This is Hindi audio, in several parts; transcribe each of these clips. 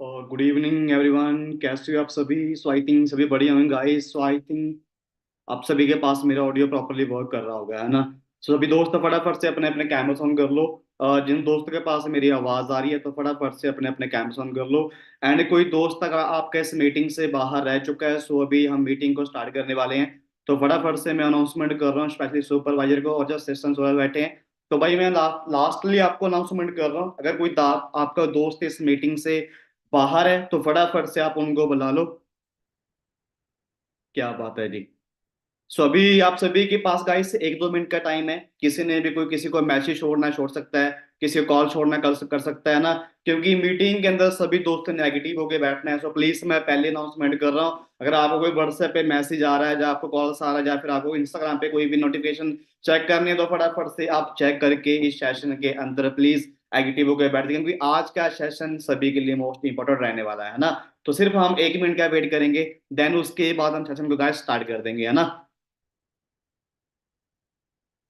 और गुड इवनिंग एवरीवन, कैसे हो आप सभी? सो आई थिंक सभी बढ़िया होंगे गाइस। सो आई थिंक आप सभी के पास मेरा ऑडियो प्रॉपरली वर्क कर रहा होगा, है ना? सो सभी दोस्त फटाफट से अपने अपने कैमरास ऑन कर लो। जिन दोस्तों के पास मेरी आवाज आ रही है तो फटाफट से अपने अपने कैमरास ऑन कर लो। एंड कोई दोस्त अगर आपका इस मीटिंग से बाहर रह चुका है, सो अभी हम मीटिंग को स्टार्ट करने वाले हैं। तो फटाफट से मैं अनाउंसमेंट कर रहा हूँ, स्पेशली सुपरवाइजर को और जो असिस्टेंट सुपरवाइजर बैठे हैं। तो भाई मैं लास्टली आपको अनाउंसमेंट कर रहा हूँ, अगर कोई आपका दोस्त इस मीटिंग से बाहर है तो फटाफट से आप उनको बुला लो। क्या बात है जी। सो अभी आप सभी के पास गाइस 1-2 मिनट का टाइम है। किसी ने भी कोई किसी को मैसेज छोड़ना है छोड़ सकता है, किसी को कॉल छोड़ना कर सकता है ना। क्योंकि मीटिंग के अंदर सभी दोस्त नेगेटिव होके बैठना है। सो प्लीज मैं पहले अनाउंसमेंट कर रहा हूँ, अगर आपको कोई व्हाट्सएप पे मैसेज आ रहा है या आपको कॉल्स आ रहा है या फिर आपको इंस्टाग्राम पे कोई भी नोटिफिकेशन चेक करनी है तो फटाफट से आप चेक करके इस सेशन के अंदर प्लीज एक्टिव होकर बैठ जाइए, क्योंकि आज का सेशन सभी के लिए मोस्ट इंपॉर्टेंट रहने वाला है ना। तो सिर्फ हम 1 मिनट का वेट करेंगे, देन उसके बाद हम सेशन को गाइस स्टार्ट कर देंगे, है ना।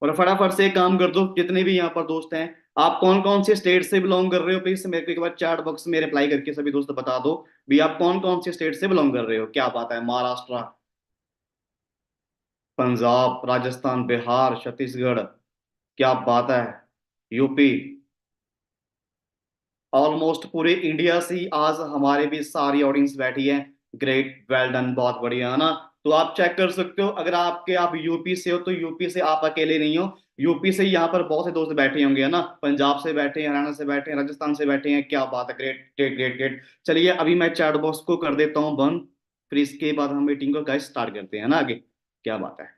और फटाफट से एक काम कर दो, जितने भी यहाँ पर दोस्त हैं, आप कौन कौन से स्टेट से बिलोंग कर रहे हो प्लीज मेरे को एक बार चैट बॉक्स में रिप्लाई करके सभी दोस्त बता दो। भी आप कौन कौन से स्टेट से बिलोंग कर रहे हो? क्या बात है, महाराष्ट्र, पंजाब, राजस्थान, बिहार, छत्तीसगढ़, क्या बात है, यूपी। ऑलमोस्ट पूरे इंडिया से आज हमारे भी सारी ऑडियंस बैठी है। ग्रेट, वेल डन, बहुत बढ़िया, है ना। तो आप चेक कर सकते हो, अगर आप यूपी से हो तो यूपी से आप अकेले नहीं हो। यूपी से यहाँ पर बहुत से दोस्त बैठे होंगे, है ना। पंजाब से बैठे हैं, हरियाणा से बैठे हैं, राजस्थान से बैठे हैं, क्या बात है, ग्रेट ग्रेट ग्रेट ग्रेट। चलिए अभी मैं चैट बॉक्स को कर देता हूँ बंद, फिर इसके बाद हम मीटिंग को गाइस स्टार्ट करते हैं ना आगे। क्या बात है।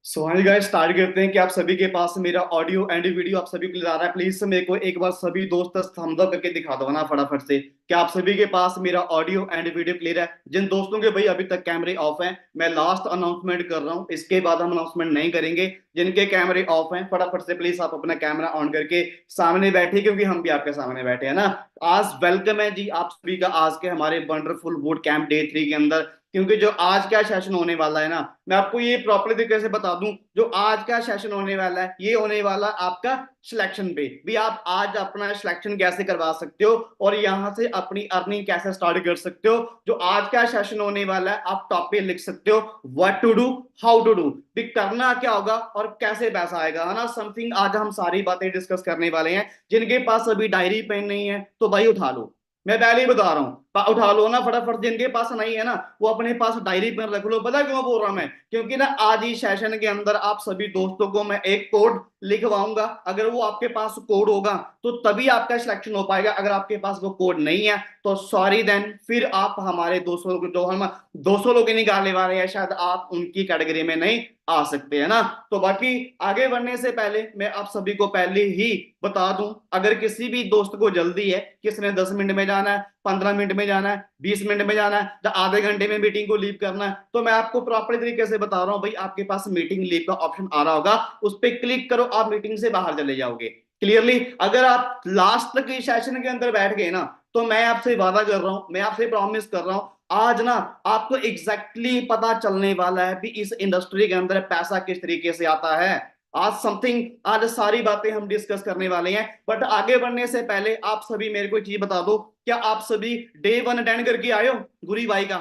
सो हाँ गाइस, स्टार्ट करते हैं कि आप सभी के पास मेरा ऑडियो एंड वीडियो आप सभी को ले आ रहा है? प्लीज मेरे को एक बार सभी दोस्त थम्स अप करके दिखा दो ना फटाफट से, क्या आप सभी के पास मेरा ऑडियो एंड वीडियो क्लियर है? जिन दोस्तों के भाई अभी तक कैमरे ऑफ हैं, मैं लास्ट अनाउंसमेंट कर रहा हूँ, इसके बाद हम अनाउंसमेंट नहीं करेंगे। जिनके कैमरे ऑफ हैं फटाफट से प्लीज आप अपना कैमरा ऑन करके सामने बैठे, क्योंकि हम भी आपके सामने बैठे हैं ना। आज वेलकम है जी आप सभी का आज के हमारे वंडरफुल बूट कैंप डे 3 के अंदर। क्योंकि जो आज का सेशन होने वाला है ना, मैं आपको ये प्रॉपरली तरीके से बता दूं, जो आज का सेशन होने वाला है ये होने वाला आपका सिलेक्शन पे भी। आप आज अपना सिलेक्शन कैसे करवा सकते हो और यहाँ से अपनी अर्निंग कैसे स्टार्ट कर सकते हो। जो आज का सेशन होने वाला है आप टॉपिक लिख सकते हो, what to do, how to do, भी करना क्या होगा और कैसे पैसा आएगा, है ना। समथिंग आज हम सारी बातें डिस्कस करने वाले हैं। जिनके पास अभी डायरी पेन नहीं है तो भाई उठा लो, मैं पहले ही बता रहा हूँ, उठा लो ना फटाफट। जिनके पास नहीं है ना वो अपने पास डायरी पेन रख लो। पता क्यों बोल रहा हूं मैं? क्योंकि ना आज ही सेशन के अंदर आप सभी दोस्तों को मैं एक कोड लिखवाऊंगा, अगर वो आपके पास कोड होगा तो तभी आपका सिलेक्शन हो पाएगा। अगर आपके पास वो कोड नहीं है तो सॉरी, देन फिर आप हमारे 200 जो हम 200 लोग निकालने वाले हैं, शायद आप उनकी कैटेगरी में नहीं आ सकते, है ना। तो बाकी आगे बढ़ने से पहले मैं आप सभी को पहले ही बता दूं, अगर किसी भी दोस्त को जल्दी है, किसने 10 मिनट में जाना है, 15 मिनट में जाना है, 20 मिनट में जाना है या आधे घंटे में मीटिंग को लीव करना है, तो मैं आपको प्रॉपर तरीके से बता रहा हूं भाई, आपके पास मीटिंग लीव का ऑप्शन आ रहा होगा, उस पर क्लिक करो, आप मीटिंग से बाहर चले जाओगे क्लियरली। अगर आप लास्ट तक इस सेशन के अंदर बैठ गए ना, तो मैं आपसे वादा कर रहा हूं, मैं आपसे प्रॉमिस कर रहा हूं, आज ना आपको एग्जैक्टली exactly पता चलने वाला है कि इस इंडस्ट्री के अंदर पैसा किस तरीके से आता है। आज समथिंग, आज सारी बातें हम डिस्कस करने वाले हैं। बट आगे बढ़ने से पहले आप सभी मेरे को एक चीज बता दो, क्या आप सभी डे 1 अटेंड करके आए हो गुरी भाई का?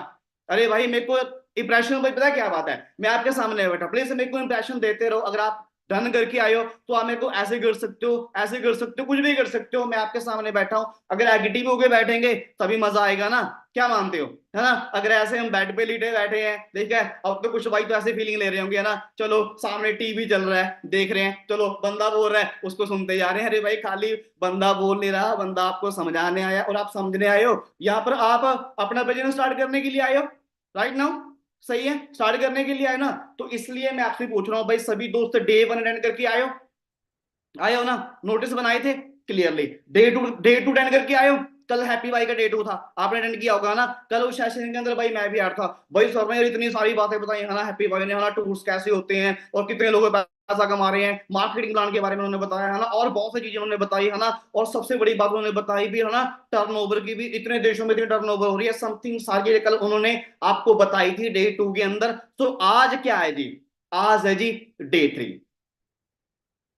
अरे भाई मेरे को इंप्रेशन भाई, पता क्या बात है, मैं आपके सामने बैठा, प्लीज मेरे को इंप्रेशन देते रहो। अगर आप डन करके आए हो तो आप मेरे को ऐसे कर सकते हो, ऐसे कर सकते हो, कुछ भी कर सकते हो, मैं आपके सामने बैठा हूं। अगर एक्टिव होके बैठेंगे तभी मजा आएगा ना, क्या मानते हो, है ना। अगर ऐसे हम बेड पे लेटे बैठे हैं, ठीक है, अब तो कुछ भाई तो ऐसे फीलिंग ले रहे होंगे, है ना। चलो सामने टीवी चल रहा है देख रहे हैं, चलो बंदा बोल रहा है उसको सुनते जा रहे हैं। अरे भाई खाली बंदा बोल नहीं रहा, बंदा आपको समझाने आया और आप समझने आए हो। यहाँ पर आप अपना बिजनेस स्टार्ट करने के लिए आए हो, राइट नाउ, सही है, स्टार्ट करने के लिए आए ना। तो इसलिए मैं आपसे पूछ रहा हूँ भाई, सभी दोस्त डे 1 अटेंड करके आए हो? आए हो ना, नोटिस बनाए थे क्लियरली? डे टू 10 करके आए हो? कल हैप्पी भाई का डे 2 था, आपने अटेंड किया होगा ना। कल उस सेशन के अंदर भाई मैं भी आ रहा था। भाई सर ने इतनी सारी बातें बताई है ना हैप्पी भाई ने, है ना, टूर्स कैसे होते हैं और कितने लोग पैसा कमा रहे हैं, मार्केटिंग प्लान के बारे में उन्होंने बताया है ना, और बहुत सी चीजें उन्होंने बताई है ना। और सबसे बड़ी बात उन्होंने बताई भी है ना, टर्नओवर की भी, इतने देशों में इतनी टर्नओवर हो रही है, समथिंग सारी चीजें कल उन्होंने आपको बताई थी डे 2 के अंदर। तो आज क्या है जी, आज है जी डे 3।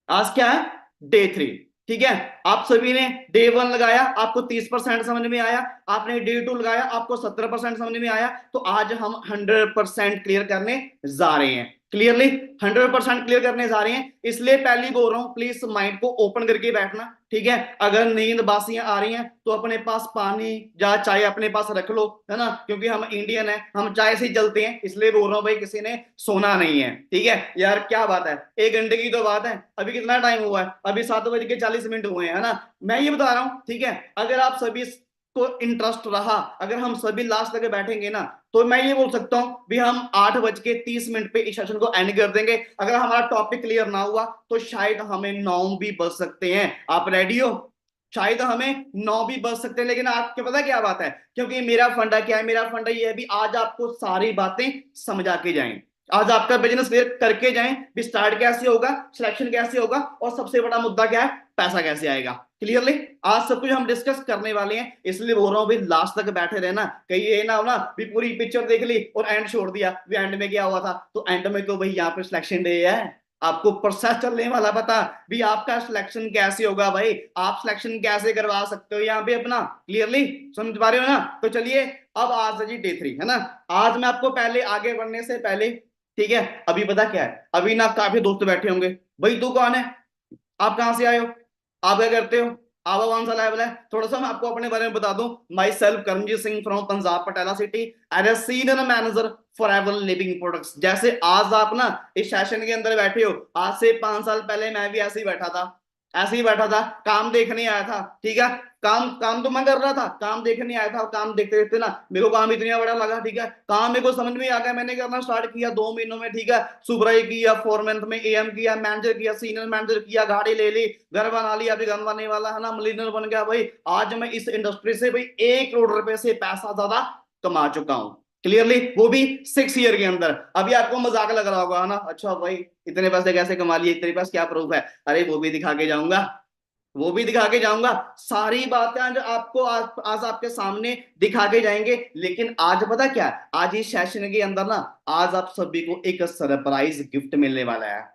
आज क्या है, डे 3। ठीक है, आप सभी ने डे 1 लगाया, आपको 30% समझ में आया, आपने डे 2 लगाया, आपको 70% समझ में आया। तो आज हम 100% क्लियर करने जा रहे हैं, क्लियरली 100% क्लियर करने जा रहे हैं। इसलिए पहली बोल रहा हूं, प्लीज माइंड को ओपन करके बैठना। ठीक है, अगर नींद बासियां आ रही हैं तो अपने पास पानी या चाय अपने पास रख लो, है ना, क्योंकि हम इंडियन है, हम चाय से जलते हैं, इसलिए बोल रहा हूं भाई किसी ने सोना नहीं है। ठीक है यार, क्या बात है, 1 घंटे की तो बात है, अभी कितना टाइम हुआ है, अभी 7:40 हुए हैं, है ना। मैं ये बता रहा हूं, ठीक है, अगर आप सभी को इंटरेस्ट रहा, अगर हम सभी लास्ट तक बैठेंगे ना, तो मैं ये बोल सकता हूं भी हम 8:30 पे इस सेशन को एंड कर देंगे। अगर हमारा टॉपिक क्लियर ना हुआ तो शायद हमें 9 भी बज सकते हैं। आप रेडी हो, शायद हमें 9 भी बज सकते हैं। लेकिन आपको पता क्या बात है, क्योंकि मेरा फंडा क्या है, मेरा फंडा ये है भी आज आपको सारी बातें समझा के जाएं, आज आपका बिजनेस क्लियर करके जाएं भी, स्टार्ट कैसे होगा, सिलेक्शन कैसे होगा, और सबसे बड़ा मुद्दा क्या है, पैसा कैसे आएगा। क्लियरली आज सब कुछ हम डिस्कस करने वाले हैं, इसलिए बोल रहा हूं भी लास्ट तक बैठे रहना, कहीं ये ना हो ना भी पूरी पिक्चर देख ली और एंड छोड़ दिया, भी एंड में क्या हुआ था। तो एंड में तो भाई यहाँ पे सिलेक्शन डे है, आपको प्रोसेस चलने वाला पता भी आपका सिलेक्शन कैसे होगा, भाई आप सिलेक्शन कैसे करवा सकते हो यहाँ पे अपना, क्लियरली समझ पा रहे हो ना। तो चलिए, अब आज है जी डे 3, है ना। आज मैं आपको पहले आगे बढ़ने से पहले, ठीक है, अभी पता क्या है, अभी ना काफी दोस्त बैठे होंगे, भाई तू कौन है, आप कहां से आए हो, आप क्या करते हो, आपका कौन सा लेवल है। थोड़ा सा मैं आपको अपने बारे में बता दूं, myself Karamjeet Singh from Punjab Patiala city as a senior manager forever living products. जैसे आज आप ना इस सेशन के अंदर बैठे हो, आज से 5 साल पहले मैं भी ऐसे ही बैठा था, ऐसे ही बैठा था, काम देखने आया था। ठीक है, काम काम तो मैं कर रहा था, काम देखने आया था, काम देखते देखते ना मेरे को काम इतना बड़ा लगा। ठीक है, काम मेरे को समझ में आ गया, मैंने करना स्टार्ट किया 2 महीनों में। ठीक है, सुपरवाइजर किया, 4 मंथ में एएम किया, मैनेजर किया, सीनियर मैनेजर किया, गाड़ी ले ली, घर बना लिया, अभी घर बनने वाला है ना, मिलियनर बन गया भाई। आज मैं इस इंडस्ट्री से भाई 1 करोड़ रुपए से पैसा ज्यादा कमा चुका हूं, क्लियरली, वो भी 6 ईयर के अंदर। अभी आपको मजाक लग रहा होगा ना, अच्छा भाई इतने पैसे कैसे कमा लिए, तेरे पास क्या प्रूफ है। अरे वो भी दिखा के जाऊंगा, वो भी दिखा के जाऊंगा, सारी बातें आज आपको आज आपके सामने दिखा के जाएंगे। लेकिन आज पता क्या है, आज इस सेशन के अंदर ना, आज आप सभी को एक सरप्राइज गिफ्ट मिलने वाला है।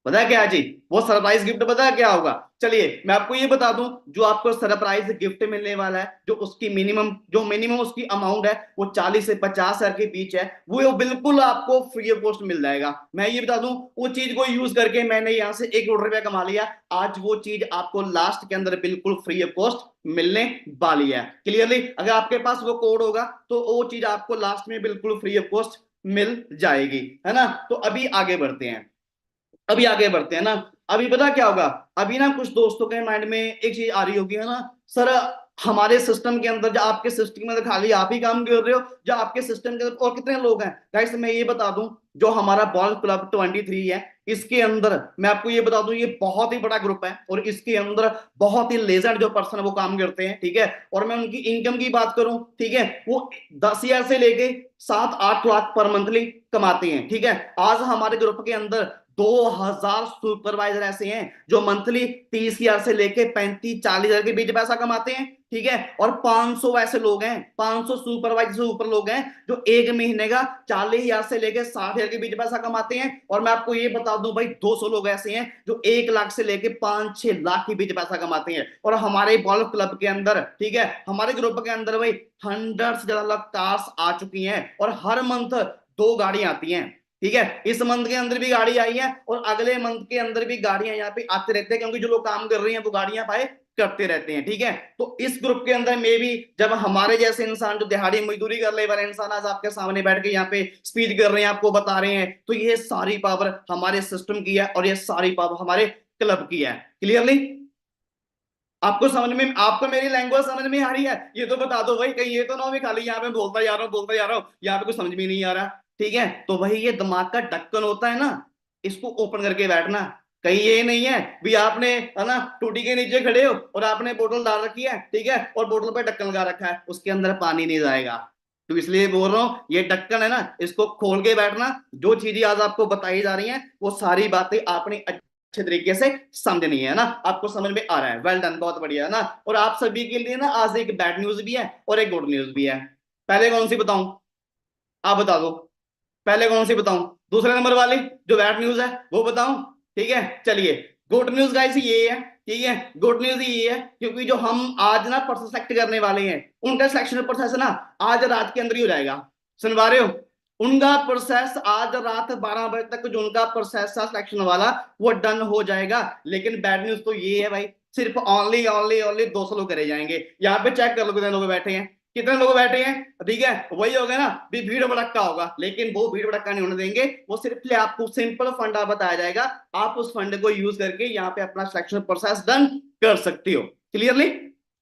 पता है क्या जी, वो सरप्राइज गिफ्ट पता है क्या होगा, चलिए मैं आपको ये बता दूं, जो आपको सरप्राइज गिफ्ट मिलने वाला है, जो उसकी मिनिमम उसकी अमाउंट है वो 40 से 50 हजार के बीच है, वो बिल्कुल आपको फ्री ऑफ कॉस्ट मिल जाएगा। मैं ये बता दूं, वो चीज को यूज करके मैंने यहाँ से 1 करोड़ रुपया कमा लिया, आज वो चीज आपको लास्ट के अंदर बिल्कुल फ्री ऑफ कॉस्ट मिलने वाली है। क्लियरली अगर आपके पास वो कोड होगा तो वो चीज आपको लास्ट में बिल्कुल फ्री ऑफ कॉस्ट मिल जाएगी, है ना। तो अभी आगे बढ़ते हैं, अभी आगे बढ़ते हैं ना। अभी पता क्या होगा, अभी ना कुछ दोस्तों के माइंड में एक चीज आ रही होगी, है ना, सर हमारे सिस्टम के अंदर, जो आपके सिस्टम में खाली आप ही काम कर रहे हो, जो आपके सिस्टम के अंदर और कितने लोग हैं। गाइस मैं ये बता दूं, जो हमारा बॉल क्लब 23 है, इसके अंदर मैं आपको ये बता दूं, ये बहुत ही बड़ा ग्रुप है और इसके अंदर बहुत ही लेजेंड जो पर्सन है वो काम करते हैं। ठीक है, और मैं उनकी इनकम की बात करूं, ठीक है, वो 10 हजार से लेके 7-8 लाख पर मंथली कमाते हैं। ठीक है, आज हमारे ग्रुप के अंदर 2000 सुपरवाइजर ऐसे हैं जो मंथली 30 हजार से लेके 35-40 हजार के बीच पैसा कमाते हैं। ठीक है, और 500 ऐसे लोग हैं, 500 सुपरवाइजर से ऊपर लोग हैं जो एक महीने का 40 हजार से लेके 60 हजार के बीच पैसा कमाते हैं। और मैं आपको ये बता दूं भाई, 200 लोग ऐसे हैं जो 1 लाख से लेके 5-6 लाख के बीच पैसा कमाते हैं। और हमारे बॉल क्लब के अंदर, ठीक है, हमारे ग्रुप के अंदर भाई 100 से ज्यादा कार्स आ चुकी हैं और हर मंथ 2 गाड़ी आती हैं। ठीक है, इस मंथ के अंदर भी गाड़ी आई है और अगले मंथ के अंदर भी गाड़ियां यहाँ पे आते रहते हैं, क्योंकि जो लोग काम कर रहे हैं वो गाड़ियां पाए करते रहते हैं। ठीक है, तो इस ग्रुप के अंदर में भी जब हमारे जैसे इंसान जो दिहाड़ी मजदूरी कर ले वाले इंसान आज आपके सामने बैठ के यहाँ पे स्पीच कर रहे हैं, आपको बता रहे हैं, तो ये सारी पावर हमारे सिस्टम की है और ये सारी पावर हमारे क्लब की है। क्लियरली आपको समझ में, आपको मेरी लैंग्वेज समझ में आ रही है, ये तो बता दो भाई, कहीं ये तो ना मैं खाली यहाँ पे बोलता जा रहा हूँ बोलता जा रहा हूँ, यहाँ पे कुछ समझ में नहीं आ रहा। ठीक है, तो भाई ये दिमाग का ढक्कन होता है ना, इसको ओपन करके बैठना, कहीं ये नहीं है भी आपने है ना टूटी के नीचे खड़े हो और आपने बोतल डाल रखी है, ठीक है, और बोतल पे ढक्कन लगा रखा है, उसके अंदर पानी नहीं जाएगा। तो इसलिए बोल रहा हूं ये ढक्कन है ना, इसको खोल के बैठना। जो चीजें आज आपको बताई जा रही हैं वो सारी बातें आपने अच्छे तरीके से समझनी है ना, आपको समझ में आ रहा है, वेल डन, बहुत बढ़िया है ना। और आप सभी के लिए ना आज एक बैड न्यूज भी है और एक गुड न्यूज भी है। पहले कौन सी बताऊं, आप बता दो। पहले कौन सी बताऊं, दूसरे नंबर वाली जो बैड न्यूज है वो बताऊं? ठीक है चलिए, गुड न्यूज गाइस ये है, ठीक है, गुड न्यूज ये है क्योंकि जो हम आज ना पर्सन सेलेक्ट करने वाले हैं उनका सिलेक्शन प्रोसेस ना आज रात के अंदर ही हो जाएगा। सुन पा रहे हो? उनका प्रोसेस आज रात 12 बजे तक जो उनका प्रोसेस था सिलेक्शन वाला वो डन हो जाएगा। लेकिन बैड न्यूज तो ये है भाई, सिर्फ ओनली ओनली ओनली 200 लोग करे जाएंगे। यहाँ पे चेक कर लो कितने लोग बैठे हैं, कितने लोग बैठे हैं, ठीक है, वही हो गया ना भी भीड़ भड़क्का होगा, लेकिन वो भीड़ भड़क्का नहीं होने देंगे। वो सिर्फ आपको सिंपल फंडा बताया जाएगा, आप उस फंड को यूज करके यहाँ पे अपना सिलेक्शन प्रोसेस डन कर सकते हो। क्लियरली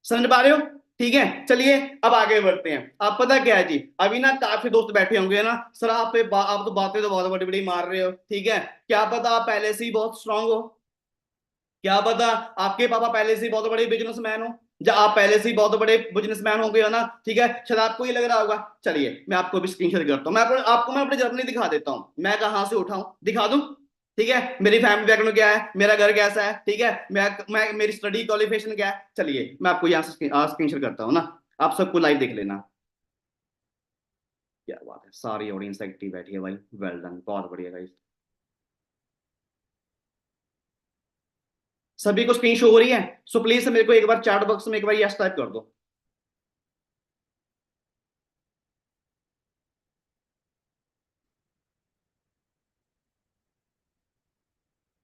समझ पा रहे हो? ठीक है चलिए अब आगे बढ़ते हैं। आप पता क्या है जी, अभी ना काफी दोस्त बैठे होंगे ना, सर आप तो बातें तो बहुत बड़ी बड़ी मार रहे हो, ठीक है, क्या पता आप पहले से ही बहुत स्ट्रांग हो, क्या पता आपके पापा पहले से ही बहुत बड़े बिजनेसमैन हो, या आप पहले से ही बहुत बड़े बिजनेसमैन हो गए हो ना, ठीक है, शायद आपको ये लग रहा होगा। चलिए मैं आपको भी स्क्रीन शेयर करता हूँ, आपको मैं अपनी जर्नी दिखा देता हूँ, मैं कहाँ से उठाऊं दिखा दूं। ठीक है, मेरी फैमिली बैकग्राउंड क्या है, मेरा घर कैसा है, ठीक है, मैं मेरी स्टडी क्वालिफिकेशन क्या है। चलिए मैं आपको यहाँ से स्क्रीन शेयर करता हूँ ना, आप सबको लाइव देख लेना। क्या बात है, सारी ऑडियंस एक्टिव बैठी है भाई, वेल डन, बहुत बढ़िया गाइस। सभी को स्क्रीन शो हो रही है? सो प्लीज मेरे को एक बार चैट बॉक्स में एक बार यस टाइप कर दो।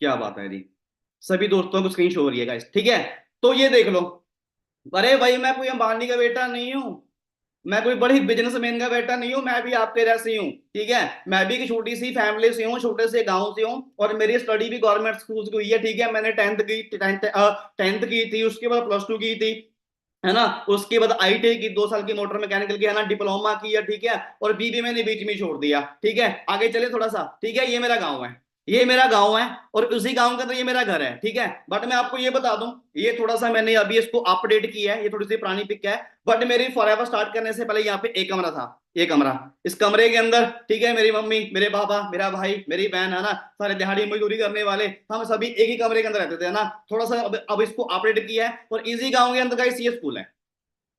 क्या बात है जी, सभी दोस्तों को स्क्रीन शो हो रही है गाइस, ठीक है। तो ये देख लो, अरे भाई मैं कोई अंबानी का बेटा नहीं हूँ, मैं कोई बड़ी बिजनेसमैन का बेटा नहीं हूँ, मैं भी आपके जैसे ही हूँ, ठीक है, मैं भी एक छोटी सी फैमिली से हूँ, छोटे से गांव से हूँ, और मेरी स्टडी भी गवर्नमेंट स्कूल से हुई है, ठीक है, मैंने टेंथ की थी, उसके बाद प्लस 2 की थी, है ना, उसके बाद आईटीआई की 2 साल की मोटर मैकेनिकल की, है ना, डिप्लोमा किया, ठीक है, और बीबी मैंने बीच में छोड़ दिया, ठीक है। आगे चले थोड़ा सा, ठीक है, ये मेरा गांव है, ये मेरा गांव है, और उसी गांव का तो ये मेरा घर है, ठीक है। बट मैं आपको ये बता दूं, ये थोड़ा सा मैंने अभी इसको अपडेट किया है, ये थोड़ी सी पुरानी पिक है, बट मेरी फॉरएवर स्टार्ट करने से पहले यहाँ पे एक कमरा था, ये कमरा, इस कमरे के अंदर, ठीक है, मेरी मम्मी, मेरे पापा, मेरा भाई, मेरी बहन, है ना, सारे दिहाड़ी मजदूरी करने वाले, हम सभी एक ही कमरे के अंदर रहते थे, है ना। थोड़ा सा अब इसको अपडेट किया है, और इसी गांव के अंदर का ये स्कूल है,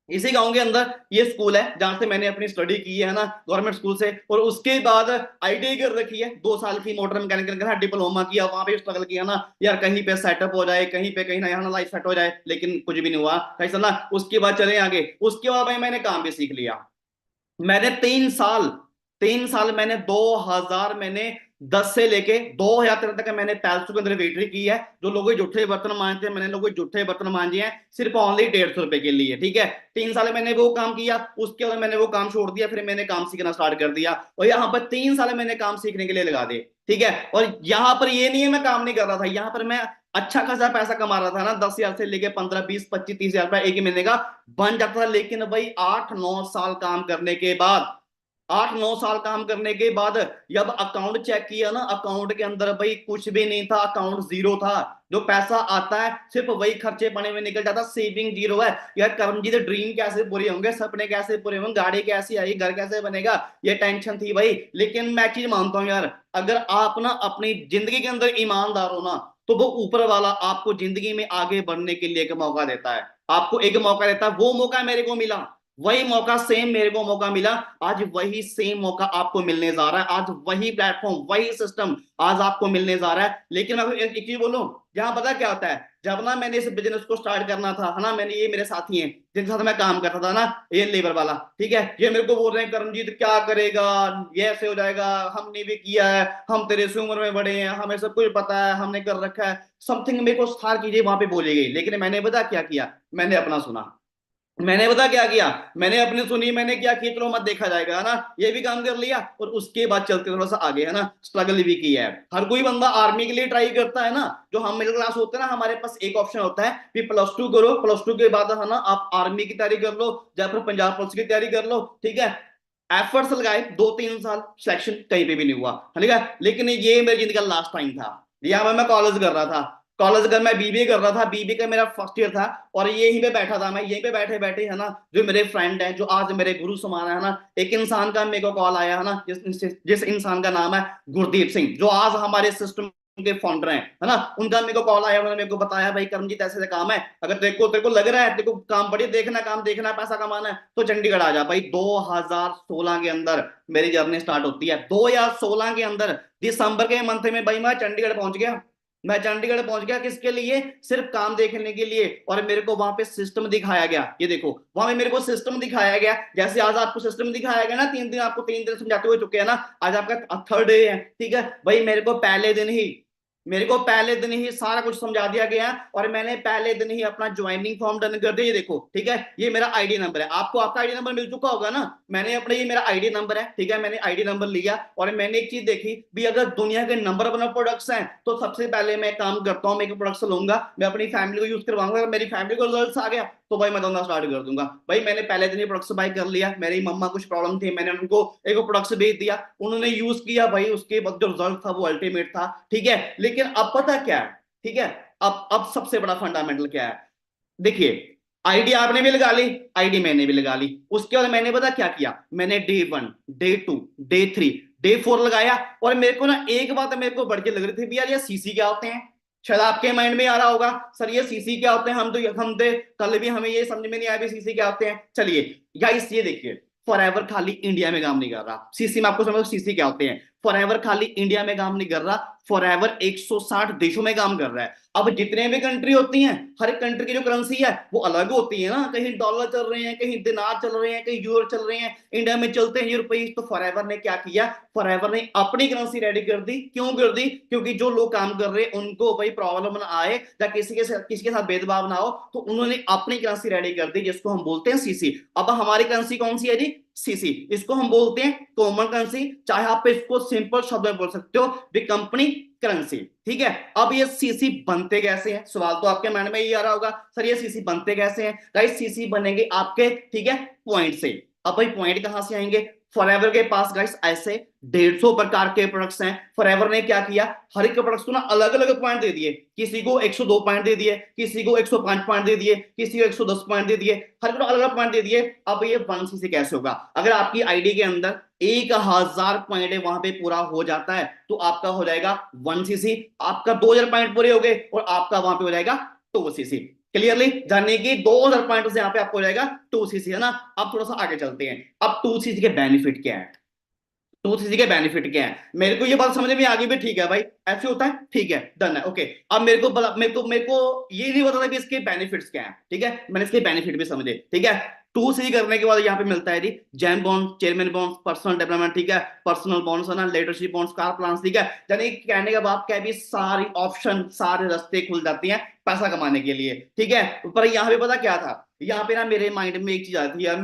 इसी गांव के अंदर ये स्कूल है जहां से मैंने अपनी स्टडी की है ना, गवर्नमेंट स्कूल से, और उसके बाद आईटीआई कर रखी है, 2 साल की मोटर मैकेनिकल का डिप्लोमा किया, वहां पे स्ट्रगल किया ना यार, कहीं पे सेटअप हो जाए, कहीं पे कहीं ना यहाँ लाइफ सेट हो जाए, लेकिन कुछ भी नहीं हुआ कैसा ना। उसके बाद चले आगे, उसके बाद भाई मैंने काम भी सीख लिया। मैंने 3 साल, 3 साल मैंने 2000 मैंने 10 से लेके 2013 तक मैंने पैलसों के अंदर वेटरी की है। जो लोग जूठे बर्तन मांजते हैं, मैंने लोगों जूठे बर्तन मांजे हैं सिर्फ ओनली 150 रुपए के लिए, ठीक है। 3 साल मैंने वो काम किया, उसके बाद मैंने वो काम छोड़ दिया, फिर मैंने काम सीखना स्टार्ट कर दिया, और यहाँ पर 3 साल मैंने काम सीखने के लिए लगा दिए, ठीक है। और यहाँ पर ये नहीं है मैं काम नहीं कर रहा था, यहाँ पर मैं अच्छा खासा पैसा कमा रहा था ना, 10 हजार से लेके 15 20 25 30 हजार रुपया एक ही महीने का बन जाता था। लेकिन भाई 8 9 साल काम करने के बाद, 8 9 साल काम करने के बाद जब अकाउंट चेक किया ना, अकाउंट के अंदर भाई कुछ भी नहीं था, अकाउंट जीरो था। जो पैसा आता है सिर्फ वही खर्चे पाने में निकल जाता, सेविंग जीरो है। यार करमजीत ड्रीम कैसे पूरे होंगे, सपने कैसे पूरे होंगे, गाड़ी कैसी आई, घर कैसे बनेगा, ये टेंशन थी भाई। लेकिन मैं चीज मानता हूँ यार, अगर आप ना अपनी जिंदगी के अंदर ईमानदार हो ना, तो वो ऊपर वाला आपको जिंदगी में आगे बढ़ने के लिए एक मौका देता है, आपको एक मौका देता है। वो मौका मेरे को मिला, वही मौका सेम मेरे को मौका मिला, आज वही सेम मौका आपको मिलने जा रहा है, आज वही प्लेटफॉर्म, वही सिस्टम आज आपको मिलने जा रहा है। लेकिन मैं एक चीज बोलूं, जहां पता क्या होता है, जब ना मैंने इस बिजनेस को स्टार्ट करना था, है ना, मैंने, ये मेरे साथी हैं जिनके साथ मैं काम करता था ना, ये लेबर वाला, ठीक है, ये मेरे को बोल रहे हैं करमजीत क्या करेगा, ये ऐसे हो जाएगा, हमने भी किया है, हम तेरे से उम्र में बड़े हैं, हमें सब कुछ पता है, हमने कर रखा है, समथिंग मेरे को सारी चीजें वहां पे बोली गई। लेकिन मैंने पता क्या किया, मैंने अपना सुना, मैंने पता क्या किया, मैंने अपनी सुनी, मैंने क्या किया, चलो मत देखा जाएगा, है ना, ये भी काम कर लिया, और उसके बाद चलते थोड़ा सा आगे, है ना, स्ट्रगल भी किया है। हर कोई बंदा आर्मी के लिए ट्राई करता है ना, जो हम मिडिल क्लास होते हैं ना, हमारे पास एक ऑप्शन होता है कि प्लस 2 करो, प्लस 2 के बाद, है ना, आप आर्मी की तैयारी कर लो, या फिर पंजाब पुलिस की तैयारी कर लो, ठीक है। एफर्ट्स लगाए 2 3 साल, सिलेक्शन कहीं पे भी नहीं हुआ, ठीक है। लेकिन ये मेरी जिंदगी का लास्ट टाइम था, यहाँ पे मैं कॉलेज कर रहा था, कॉलेज कर मैं बीबीए कर रहा था, बीबीए का मेरा फर्स्ट ईयर था, और यहीं पे बैठा था मैं, यहीं पे बैठे बैठे है ना, जो मेरे फ्रेंड है, जो आज मेरे गुरु समान है ना, एक इंसान का मेरे को कॉल आया है ना, जिस इंसान का नाम है गुरदीप सिंह, जो आज हमारे सिस्टम के फाउंडर हैं, है ना, उनका मेरे को कॉल आया, उन्होंने मेरे को बताया भाई करमजीत ऐसे ऐसे काम है, अगर तेरे को लग रहा है, तेरे को काम बढ़िया देखना, काम देखना है, पैसा कमाना है, तो चंडीगढ़ आ जा भाई। 2016 के अंदर मेरी जर्नी स्टार्ट होती है, 2016 के अंदर दिसंबर के मंथ में भाई मैं चंडीगढ़ पहुंच गया। मैं चंडीगढ़ पहुंच गया किसके लिए? सिर्फ काम देखने के लिए, और मेरे को वहां पे सिस्टम दिखाया गया, ये देखो वहां पे मेरे को सिस्टम दिखाया गया, जैसे आज आपको सिस्टम दिखाया गया ना, 3 दिन आपको 3 दिन समझाते हुए चुके हैं ना, आज आपका थर्ड डे है, ठीक है भाई। मेरे को पहले दिन ही सारा कुछ समझा दिया गया, और मैंने पहले दिन ही अपना ज्वाइनिंग फॉर्म डन कर दिया, ये देखो ठीक है, ये मेरा आईडी नंबर है, आपको आपका आईडी नंबर मिल चुका होगा ना, मैंने अपना, ये मेरा आईडी नंबर है, ठीक है, मैंने आईडी नंबर लिया, और मैंने एक चीज देखी भी, अगर दुनिया के नंबर वन प्रोडक्ट्स हैं, तो सबसे पहले मैं काम करता हूँ, मैं एक प्रोडक्ट्स लूंगा, मैं अपनी फैमिली को यूज करवाऊंगा, अगर मेरी फैमिली को रिजल्ट आ गया तो भाई मैं धंधा स्टार्ट कर दूंगा। भाई मैंने पहले दिन ही प्रोडक्ट्स बाय कर लिया, मेरी मम्मा कुछ प्रॉब्लम थी, मैंने उनको एक प्रोडक्ट्स भेज दिया, उन्होंने यूज किया भाई, उसके बाद जो रिजल्ट था वो अल्टीमेट था, ठीक है। लेकिन अब पता क्या है, ठीक है, अब सबसे बड़ा फंडामेंटल क्या है, देखिए, आईडी आपने भी लगा ली, आईडी मैंने भी लगा ली, उसके बाद मैंने पता क्या किया, मैंने डे 1, डे 2, डे 3, डे 4 लगाया, और मेरे को ना एक बात मेरे को बढ़ के लग रही थी भी, यार ये सीसी क्या होते हैं। शायद आपके माइंड में आ रहा होगा, सर ये सीसी क्या होते हैं, हम तो कल भी हमें ये समझ में नहीं आया भी सीसी क्या होते हैं। चलिए गाइस ये देखिए, फॉरएवर खाली इंडिया में काम नहीं कर रहा, सीसी में आपको समझो सीसी क्या होते हैं, फॉरएवर खाली इंडिया में काम नहीं कर रहा, फॉरएवर 160 देशों में काम कर रहा है। अब जितने भी कंट्री होती हैं, हर एक कंट्री की जो करेंसी है वो अलग होती है ना, कहीं डॉलर चल रहे हैं, कहीं दिनार चल रहे हैं, कहीं यूरो चल रहे हैं, इंडिया में चलते हैं ये रुपये। तो फॉरएवर ने क्या किया, फॉरएवर ने अपनी करेंसी रेडी कर दी, क्यों कर दी? क्योंकि जो लोग काम कर रहे हैं उनको भाई प्रॉब्लम ना आए, या किसी के साथ भेदभाव ना हो, तो उन्होंने अपनी करेंसी रेडी कर दी, जिसको हम बोलते हैं सीसी। अब हमारी करेंसी कौन सी है जी? सीसी। इसको हम बोलते हैं कॉमन करेंसी, चाहे आप इसको सिंपल शब्द में बोल सकते हो, द कंपनी करेंसी, ठीक है। अब ये सीसी बनते कैसे हैं, सवाल तो आपके माइंड में ये आ रहा होगा, सर ये सीसी बनते कैसे हैं? गाइस सीसी बनेंगे आपके, ठीक है, पॉइंट से। अब भाई पॉइंट कहां से आएंगे? फॉरएवर के पास गाइस ऐसे 150 प्रकार के प्रोडक्ट्स हैं। फॉरएवर ने क्या किया, हर एक प्रोडक्ट्स को ना अलग अलग पॉइंट दे दिए, किसी को 102 पॉइंट दे दिए, किसी को 105 पॉइंट दे दिए, किसी को 110 पॉइंट दे दिए, हर को अलग अलग पॉइंट दे दिए। अब ये 1 सीसी कैसे होगा? अगर आपकी आईडी के अंदर 1000 पॉइंट वहां पे पूरा हो जाता है, तो आपका हो जाएगा 1 सीसी, आपका 2000 पॉइंट पूरे हो गए, और आपका वहां पे हो जाएगा 2 सीसी। क्लियरली जानिए कि 2000 पॉइंट से यहाँ पे आपको हो जाएगा 2 सीसी, है ना। अब थोड़ा सा आगे चलते हैं, अब 2 सीसी के बेनिफिट क्या है, 2 सीसी के बेनिफिट क्या है, मेरे को ये बात समझ में आ गई भी, ठीक है भाई ऐसे होता है, ठीक है, डन है, ओके। अब मेरे को ये नहीं पता था कि इसके बेनिफिट्स क्या है, ठीक है, मैंने इसके बेनिफिट भी समझे, ठीक है। 2 सीसी करने के बाद यहाँ पे मिलता है जी जैम bond, chairman bond, personal development, ठीक है, पर्सनल बॉन्ड्स है ना, लीडरशिप बॉन्ड्स, कार प्लान, ठीक है। यानी कहने का बात क्या है भी, सारी ऑप्शन, सारे रास्ते खुल जाती हैं पैसा कमाने के लिए, ठीक है। पर यहाँ पे पता क्या था, यहाँ पे ना मेरे माइंड में एक चीज आती थी यार,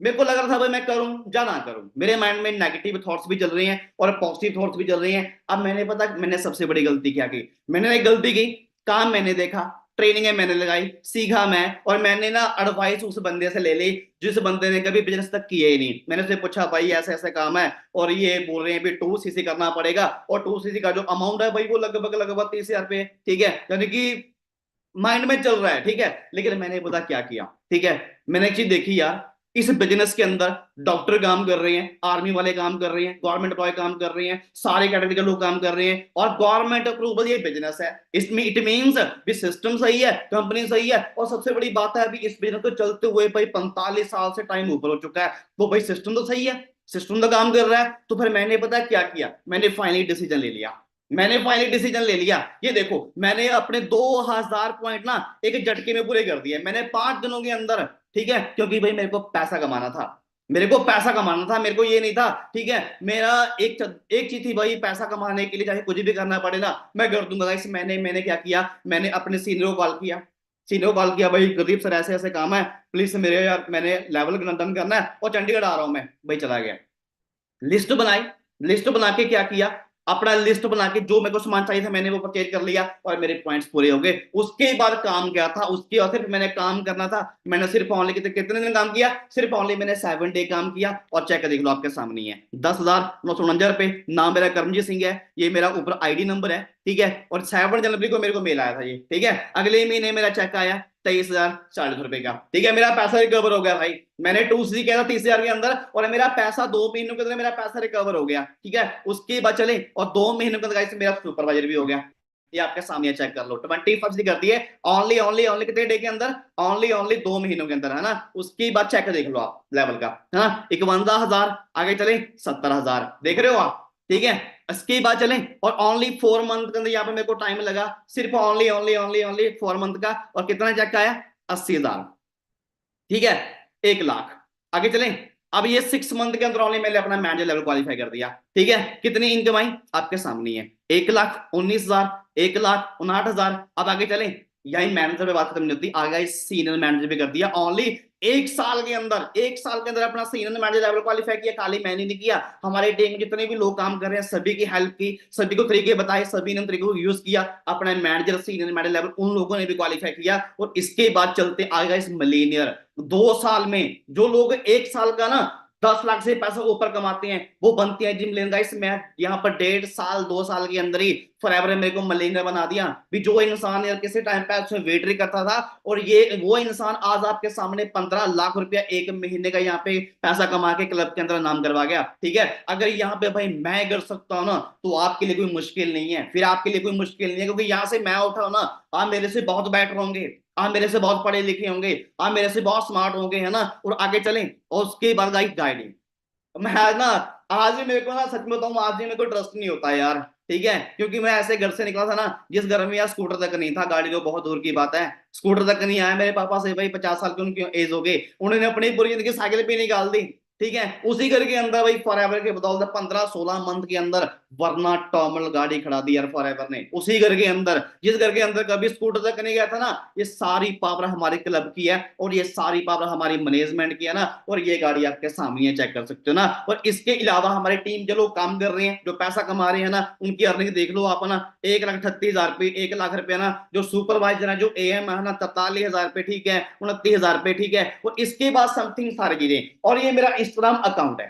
मेरे को लग रहा था भाई मैं करूं या ना करूं, मेरे माइंड में नेगेटिव थॉट्स भी चल रहे हैं और पॉजिटिव थॉट्स भी चल रहे हैं। अब मैंने सबसे बड़ी गलती क्या की, मैंने एक गलती की, काम मैंने देखा, ट्रेनिंग मैंने लगाई, सीखा मैं, और मैंने ना एडवाइस उस बंदे से ले ली जिस बंदे ने कभी बिजनेस तक किया ही नहीं। मैंने उससे पूछा भाई ऐसे ऐसे काम है, और ये बोल रहे हैं भी 2 सीसी करना पड़ेगा, और 2 सीसी का जो अमाउंट है भाई वो लगभग लगभग 30,000 रुपये, ठीक है, यानी कि माइंड में चल रहा है, ठीक है। लेकिन मैंने पता क्या किया, ठीक है, मैंने एक चीज देखी यार, इस बिजनेस के अंदर डॉक्टर काम कर रहे हैं, आर्मी वाले काम कर रहे हैं, गवर्नमेंट एम्प्लॉय काम कर रहे हैं, सारे कैटेगरी के लोग काम कर रहे हैं, और गवर्नमेंट अप्रूवल ये बिजनेस है, इसमें इट मींस भी सिस्टम सही है, कंपनी सही है, और सबसे बड़ी बात है अभी इस बिजनेस को चलते हुए भाई 45 साल से टाइम ऊपर हो चुका है, तो भाई सिस्टम तो सही है, सिस्टम तो काम कर रहा है। तो फिर मैंने पता क्या किया, मैंने फाइनली डिसीजन ले लिया, ये देखो मैंने अपने 2000 पॉइंट ना एक झटके में पूरे कर दिए, मैंने 5 दिनों के अंदर, ठीक है, क्योंकि भाई मेरे को पैसा कमाना था, मेरे को ये नहीं था, ठीक है, मेरा एक चीज थी भाई, पैसा कमाने के लिए चाहे कुछ भी करना पड़े ना मैं कर दूंगा। इस मैंने क्या किया, मैंने अपने सीनियर को कॉल किया, भाई गरीब सर ऐसे ऐसे काम है, प्लीज मेरे यार मैंने लेवल डन करना है और चंडीगढ़ आ रहा हूं मैं, भाई चला गया। लिस्ट बनाई, लिस्ट बना के क्या किया, अपना लिस्ट बना के जो मेरे को सामान चाहिए था मैंने वो परचेज कर लिया, और मेरे पॉइंट्स पूरे हो गए। उसके बाद काम क्या था, उसके बाद सिर्फ मैंने काम करना था, मैंने सिर्फ ऑनली कितने दिन काम किया, सिर्फ ऑनली मैंने 7 डे काम किया, और चेक देख लो आपके सामने है 10,949 रुपए। नाम मेरा कर्मजीत सिंह है, ये मेरा ऊपर आईडी नंबर है, ठीक है, और 7 जनवरी को मेरे को मेल आया था ये, ठीक है। अगले महीने मेरा चेक आया 23,040 रुपए का, ठीक है। मेरा पैसा रिकवर हो गया भाई, मैंने 2C किया था 30,000 के अंदर, और मेरा पैसा 2 महीनों के अंदर मेरा पैसा रिकवर हो गया, ठीक है। उसके बाद चले और 2 महीनों के अंदर मेरा सुपरवाइजर भी हो गया। ये आपके सामने चेक कर लो, 21 कर दिए, ओनली ओनली ओनली कितने डे के अंदर, ओनली ओनली 2 महीनों के अंदर, है ना। उसकी बाद चेक देख लो आप लेवल का, है ना। 51,000, आगे चले 70,000, देख रहे हो आप, ठीक है। इसके बाद चले और ओनली 4 मंथ के अंदर यहाँ पे मेरे को टाइम लगा, सिर्फ only only only only 4 month का, और कितना चेक आया 80,000, ठीक है, 1 लाख। आगे चलें, अब ये 6 मंथ के अंदर ओनली मैंने अपना मैनेजर लेवल क्वालिफाई कर दिया, ठीक है। कितनी इनकम आई आपके सामने है, 1,19,000, 1,59,000। अब आगे चलें, यही मैनेजर पे बात खत्म नहीं होती, आगे सीनियर मैनेजर भी कर दिया ओनली 1 साल के अंदर, 1 साल के अंदर अपना सीनियर मैनेजर लेवल क्वालिफाई किया। खाली मैंने नहीं किया, हमारे टीम में जितने भी लोग काम कर रहे हैं सभी की हेल्प की, सभी को तरीके बताए, सभी ने तरीकों को यूज किया, अपना मैनेजर सीनियर मैनेजर लेवल उन लोगों ने भी क्वालिफाई किया। और इसके बाद चलते आएगा इस मिलीनियर, 2 साल में जो लोग 1 साल का ना 10 लाख से पैसा ऊपर कमाते हैं वो बनती है जिम लेन। गाइस मैं यहाँ पर 1.5 साल 2 साल के अंदर ही फॉरएवर मेरे को मलेनियर बना दिया। भी जो इंसान यार किसी टाइम पे उसमें वेटरी करता था, और ये वो इंसान आज आपके सामने 15 लाख रुपया 1 महीने का यहाँ पे पैसा कमा के क्लब के अंदर नाम करवा गया, ठीक है। अगर यहाँ पे भाई मैं कर सकता हूँ ना, तो आपके लिए कोई मुश्किल नहीं है, फिर आपके लिए कोई मुश्किल नहीं है, क्योंकि यहाँ से मैं उठा ना, आप मेरे से बहुत बेटर होंगे, आप मेरे से बहुत पढ़े लिखे होंगे, आप मेरे से बहुत स्मार्ट होंगे, है ना। और आगे चलें, और उसके बाद गाइडिंग, मैं आज ना, आज भी मेरे को ना सच में बताऊं, आज भी मेरे को ट्रस्ट नहीं होता यार, ठीक है। क्योंकि मैं ऐसे घर से निकला था ना, जिस घर में यार स्कूटर तक नहीं था, गाड़ी तो बहुत दूर की बात है, स्कूटर तक नहीं आया मेरे पापा से, भाई 50 साल की उनकी एज हो गई, उन्होंने अपनी पूरी जिंदगी साइकिल पे निकाल दी, ठीक है। उसी घर के अंदर भाई फॉरएवर के बदौलत 15-16 मंथ के अंदर वरना टॉर्मल गाड़ी खड़ा दी यार फॉरएवर ने, उसी घर के अंदर, जिस घर के अंदर कभी स्कूटर तक नहीं गया था ना। ये सारी पावर हमारे क्लब की है, और ये सारी पावर हमारी मैनेजमेंट की है ना। और ये गाड़ी आपके सामने चेक कर सकते हो ना। और इसके अलावा हमारी टीम जो लोग काम कर रहे हैं, जो पैसा कमा रहे हैं ना, उनकी अर्निंग देख लो आप ना, 1,38,000 रुपये, 1 लाख रुपए ना। जो सुपरवाइजर है, जो एएम है ना, 43,000 रुपये, ठीक है, 29,000 रुपये, ठीक है। और इसके बाद समथिंग सारी चीजें, और ये मेरा इंस्टाग्राम अकाउंट है,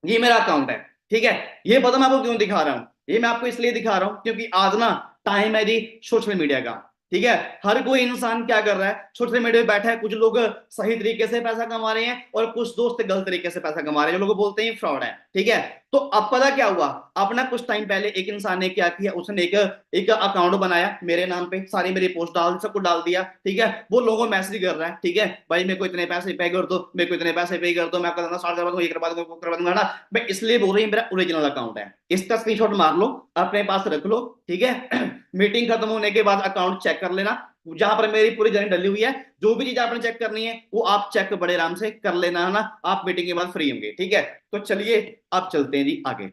ये मेरा अकाउंट है, ठीक है। ये पता मैं आपको क्यों दिखा रहा हूं, ये मैं आपको इसलिए दिखा रहा हूं क्योंकि आज ना टाइम है जी सोशल मीडिया का, ठीक है। हर कोई इंसान क्या कर रहा है, सोशल मीडिया पे बैठा है, कुछ लोग सही तरीके से पैसा कमा रहे हैं, और कुछ दोस्त गलत तरीके से पैसा कमा रहे हैं, जो लोग बोलते हैं फ्रॉड है, ठीक है। तो अब पता क्या हुआ, अपना कुछ टाइम पहले एक इंसान ने क्या किया, उसने एक एक अकाउंट बनाया मेरे नाम पे, सारी मेरी पोस्ट डाल, सबको डाल दिया, ठीक है। वो लोगों को मैसेज कर रहा है, ठीक है, भाई मेरे को इतने पैसे पे कर दो, मेरे को इतने पैसे पे कर दो, मैं आपका धंधा स्टार्ट करवा दूंगा, ये करवा दूंगा, वो करवा दूंगा ना। मैं इसलिए बोल रही हूँ, मेरा ओरिजिनल अकाउंट है, इसका स्क्रीनशॉट मार लो, अपने पास रख लो, ठीक है। मीटिंग खत्म होने के बाद अकाउंट चेक कर लेना, जहां पर मेरी पूरी जर्नी डली हुई है, जो भी चीज आपने चेक करनी है वो आप चेक बड़े आराम से कर लेना, है ना। आप मीटिंग के बाद फ्री होंगे, ठीक है। तो चलिए अब चलते हैं जी आगे।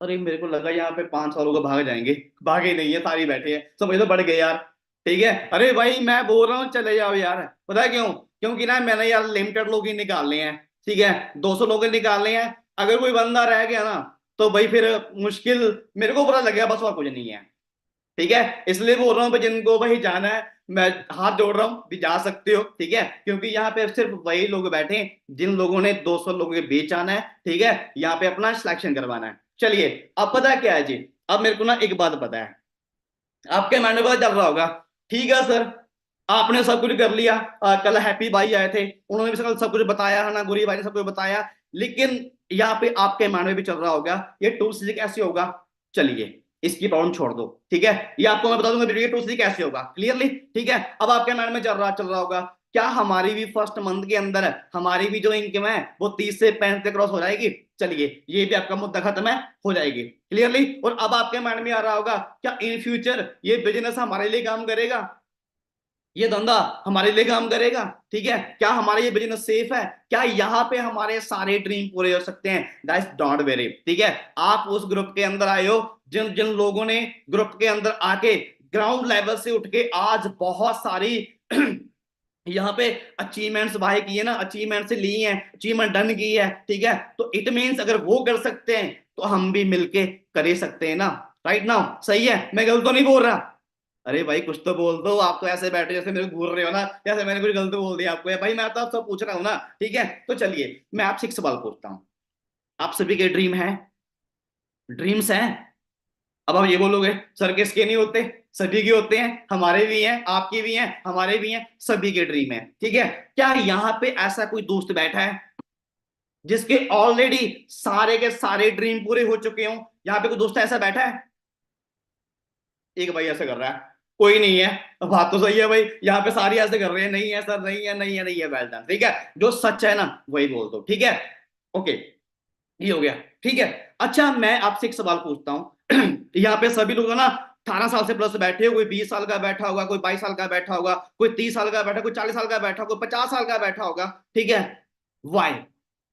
अरे मेरे को लगा यहाँ पे 5 सालों को भाग जाएंगे, भागे नहीं है, सारी बैठे हैं, समझ तो बढ़ गए यार, ठीक है। अरे भाई मैं बोल रहा हूँ चले जाओ यार, पता है क्यों, क्योंकि ना मैंने यार लिमिटेड लोग ही निकालने हैं, ठीक है, 200 लोग ही निकालने हैं। अगर कोई बंदा रह गया ना, तो भाई फिर मुश्किल मेरे को बुरा लगेगा, बस और कुछ नहीं है, ठीक है। इसलिए बोल रहा हूँ भाई, जिनको भाई जाना है, मैं हाथ जोड़ रहा हूँ भी, जा सकते हो, ठीक है। क्योंकि यहाँ पे सिर्फ वही लोग बैठे हैं जिन लोगों ने 200 लोगों के बीच आना है, ठीक है, यहाँ पे अपना सिलेक्शन करवाना है। चलिए अब पता है क्या है जी, अब मेरे को ना एक बात पता है, आपके माइंड में पता चल रहा होगा, ठीक है सर, आपने सब कुछ कर लिया, कल हैप्पी भाई आए थे, उन्होंने भी सब कुछ बताया, है ना, गुरी भाई ने सब कुछ बताया, लेकिन यहाँ पे आपके माइंड में भी चल रहा होगा ये 2C कैसे होगा। चलिए इसकी प्रॉब्लम छोड़ दो, ठीक है, ये आपको मैं बता दूंगा वीडियो 2C कैसे होगा क्लियरली, ठीक है। अब आपके माइंड में चल रहा होगा, क्या हमारी भी फर्स्ट मंथ के अंदर हमारी भी जो इनकम है वो 30 से 35 क्रॉस हो जाएगी। चलिए ये भी आपका मुद्दा खत्म है, हो जाएगी क्लियरली। और अब आपके माइंड में आ रहा होगा, क्या इन फ्यूचर ये बिजनेस हमारे लिए काम करेगा, ये धंधा हमारे लिए काम करेगा, ठीक है, क्या हमारा ये बिजनेस सेफ है, क्या यहाँ पे हमारे सारे ड्रीम पूरे हो सकते हैं। गाइस डोंट वेरी, ठीक है, आप उस ग्रुप के अंदर आए हो जिन जिन लोगों ने ग्रुप के अंदर आके ग्राउंड लेवल से उठ के आज बहुत सारी यहाँ पे अचीवमेंट्स भाई की है ना, अचीवमेंट्स ली हैं, अचीवमेंट डन की है, ठीक है। तो इट मींस अगर वो कर सकते हैं तो हम भी मिलके कर ही सकते हैं ना, राइट नाउ, सही है, मैं गलत तो नहीं बोल रहा। अरे भाई कुछ तो बोल दो, आप तो ऐसे बैठे जैसे मेरे को घूर रहे हो ना, जैसे मैंने कुछ गलत बोल दिया आपको। भाई मैं तो आपसे पूछ रहा हूँ ना, ठीक है। तो चलिए मैं आपसे एक सवाल पूछता हूँ, आप सभी के ड्रीम है, ड्रीम्स हैं, अब आप ये बोलोगे सर किसके नहीं होते, सभी के होते हैं, हमारे भी हैं, आपके भी हैं, हमारे भी हैं, सभी के ड्रीम है। ठीक है, क्या यहाँ पे ऐसा कोई दोस्त बैठा है जिसके ऑलरेडी सारे के सारे ड्रीम पूरे हो चुके हों? यहाँ पे कोई दोस्त ऐसा बैठा है? एक भाई ऐसा कर रहा है, कोई नहीं है। बात तो सही है भाई, यहाँ पे सारी ऐसे कर रहे हैं, नहीं है सर, नहीं है, नहीं है, नहीं है, वेल डन। ठीक है, जो सच है ना वही बोल दो। ठीक है, ओके, ये हो गया। ठीक है, अच्छा मैं आपसे एक सवाल पूछता हूँ यहाँ पे सभी लोग ना 18 साल से प्लस बैठे हो, कोई 20 साल का बैठा होगा, कोई 22 साल का बैठा होगा, कोई 30 साल का बैठा, कोई 40 साल का बैठा, कोई 50 साल का बैठा होगा। ठीक है, वाई?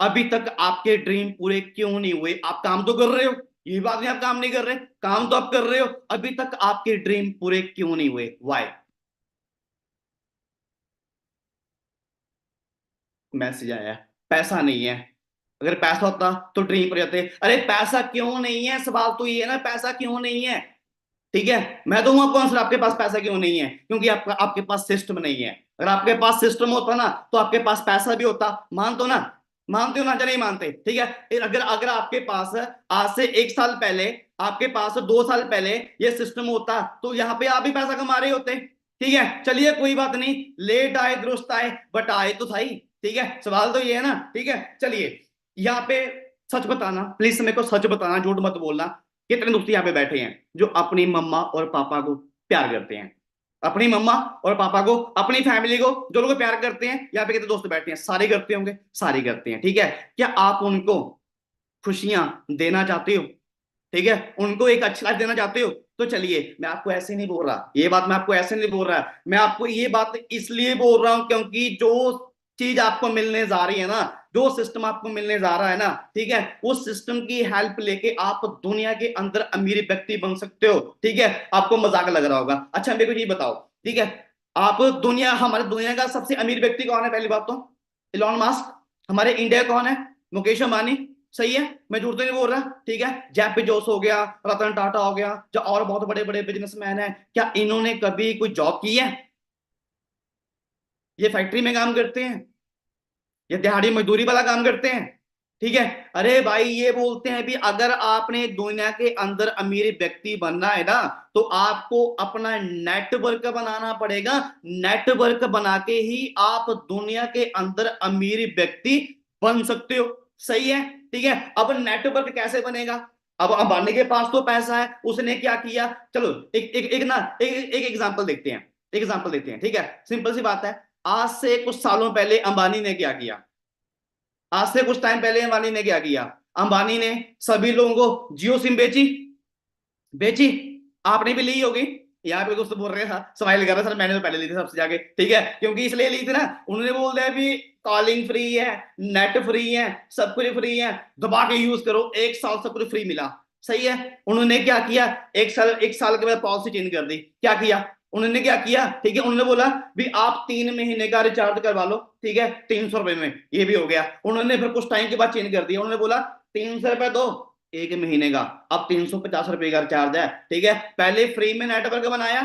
अभी तक आपके ड्रीम पूरे क्यों नहीं हुए? आप काम तो कर रहे हो, ये बात नहीं आप काम नहीं कर रहे, काम तो आप कर रहे हो, अभी तक आपके ड्रीम पूरे क्यों नहीं हुए? वाई? मैसेज आया, पैसा नहीं है। अगर पैसा होता तो ड्रीम पर जाते। अरे पैसा क्यों नहीं है, सवाल तो ये है ना, पैसा क्यों नहीं है? ठीक है, मैं दूंगा आपको आंसर, आपके पास पैसा क्यों नहीं है, क्योंकि आपका आपके पास सिस्टम नहीं है। अगर आपके पास सिस्टम होता ना तो आपके पास पैसा भी होता। मान दो ना, मानते हो ना, या नहीं मानते? ठीक है, अगर अगर आपके पास आज से 1 साल पहले, आपके पास 2 साल पहले ये सिस्टम होता तो यहाँ पे आप भी पैसा कमा रहे होते। ठीक है, चलिए कोई बात नहीं, लेट आए दुरुस्त आए, बट आए तो सही। ठीक है, सवाल तो ये है ना। ठीक है, चलिए यहाँ पे सच बताना प्लीज, मेरे को सच बताना, झूठ मत बोलना। कितने दोस्त यहाँ पे बैठे हैं जो अपनी मम्मा और पापा को प्यार करते हैं? अपनी मम्मा और पापा को, अपनी फैमिली को, जो लोग प्यार करते हैं, यहाँ पे कितने दोस्त बैठे हैं? सारे करते होंगे, सारे करते हैं। ठीक है, क्या आप उनको खुशियां देना चाहते हो? ठीक है, उनको एक अच्छी लाइफ देना चाहते हो? तो चलिए, मैं आपको ऐसे नहीं बोल रहा, ये बात मैं आपको ऐसे नहीं बोल रहा, मैं आपको ये बात इसलिए बोल रहा हूं क्योंकि जो चीज आपको मिलने जा रही है ना, जो सिस्टम आपको मिलने जा रहा है ना, ठीक है, उस सिस्टम की हेल्प लेके आप दुनिया के अंदर अमीर व्यक्ति बन सकते हो। ठीक है, आपको मजाक लग रहा होगा। अच्छा मेरे को ये बताओ, ठीक है, आप दुनिया, हमारे दुनिया का सबसे अमीर व्यक्ति कौन है? पहली बात तो इलॉन मस्क। हमारे इंडिया कौन है? मुकेश अंबानी। सही है, मैं झूठ तो नहीं बोल रहा। ठीक है, जेफ बेजोस हो गया, रतन टाटा हो गया, जो और बहुत बड़े बड़े बिजनेसमैन हैं, क्या इन्होंने कभी कोई जॉब की है? ये फैक्ट्री में काम करते हैं, ये दिहाड़ी मजदूरी वाला काम करते हैं। ठीक है, अरे भाई ये बोलते हैं भी अगर आपने दुनिया के अंदर अमीर व्यक्ति बनना है ना तो आपको अपना नेटवर्क बनाना पड़ेगा। नेटवर्क बना के ही आप दुनिया के अंदर अमीर व्यक्ति बन सकते हो। सही है, ठीक है, अब नेटवर्क कैसे बनेगा? अब अंबानी के पास तो पैसा है, उसने क्या किया? चलो एक एक एक ना एक एग्जांपल देखते हैं, एग्जांपल देखते हैं। ठीक है, सिंपल सी बात है, आज से कुछ सालों पहले अंबानी ने क्या किया? आज से कुछ टाइम पहले अंबानी ने क्या किया? अंबानी ने सभी लोगों को जियो सिम बेची, बेची। आपने भी ली होगी। यहाँ पे दोस्त बोल रहे थे, स्माइल कर रहे सर, मैंने तो पहले ली थी सबसे जाके। ठीक है, क्योंकि इसलिए ली थी ना, उन्होंने बोल दिया भी कॉलिंग फ्री है, नेट फ्री है, सब कुछ फ्री है, दबा के यूज करो, 1 साल सब कुछ फ्री मिला। सही है, उन्होंने क्या किया? 1 साल के बाद पॉलिसी चेंज कर दी। क्या किया उन्होंने? क्या किया? ठीक है, उन्होंने बोला भी आप 3 महीने का रिचार्ज करवा लो, ठीक है, 300 रुपए में। ये भी हो गया। उन्होंने फिर कुछ टाइम के बाद चेंज कर दिया, उन्होंने बोला 300 रुपए दो 1 महीने का, अब 350 रुपए का रिचार्ज है। ठीक है, पहले फ्री में नेटवर्क बनाया,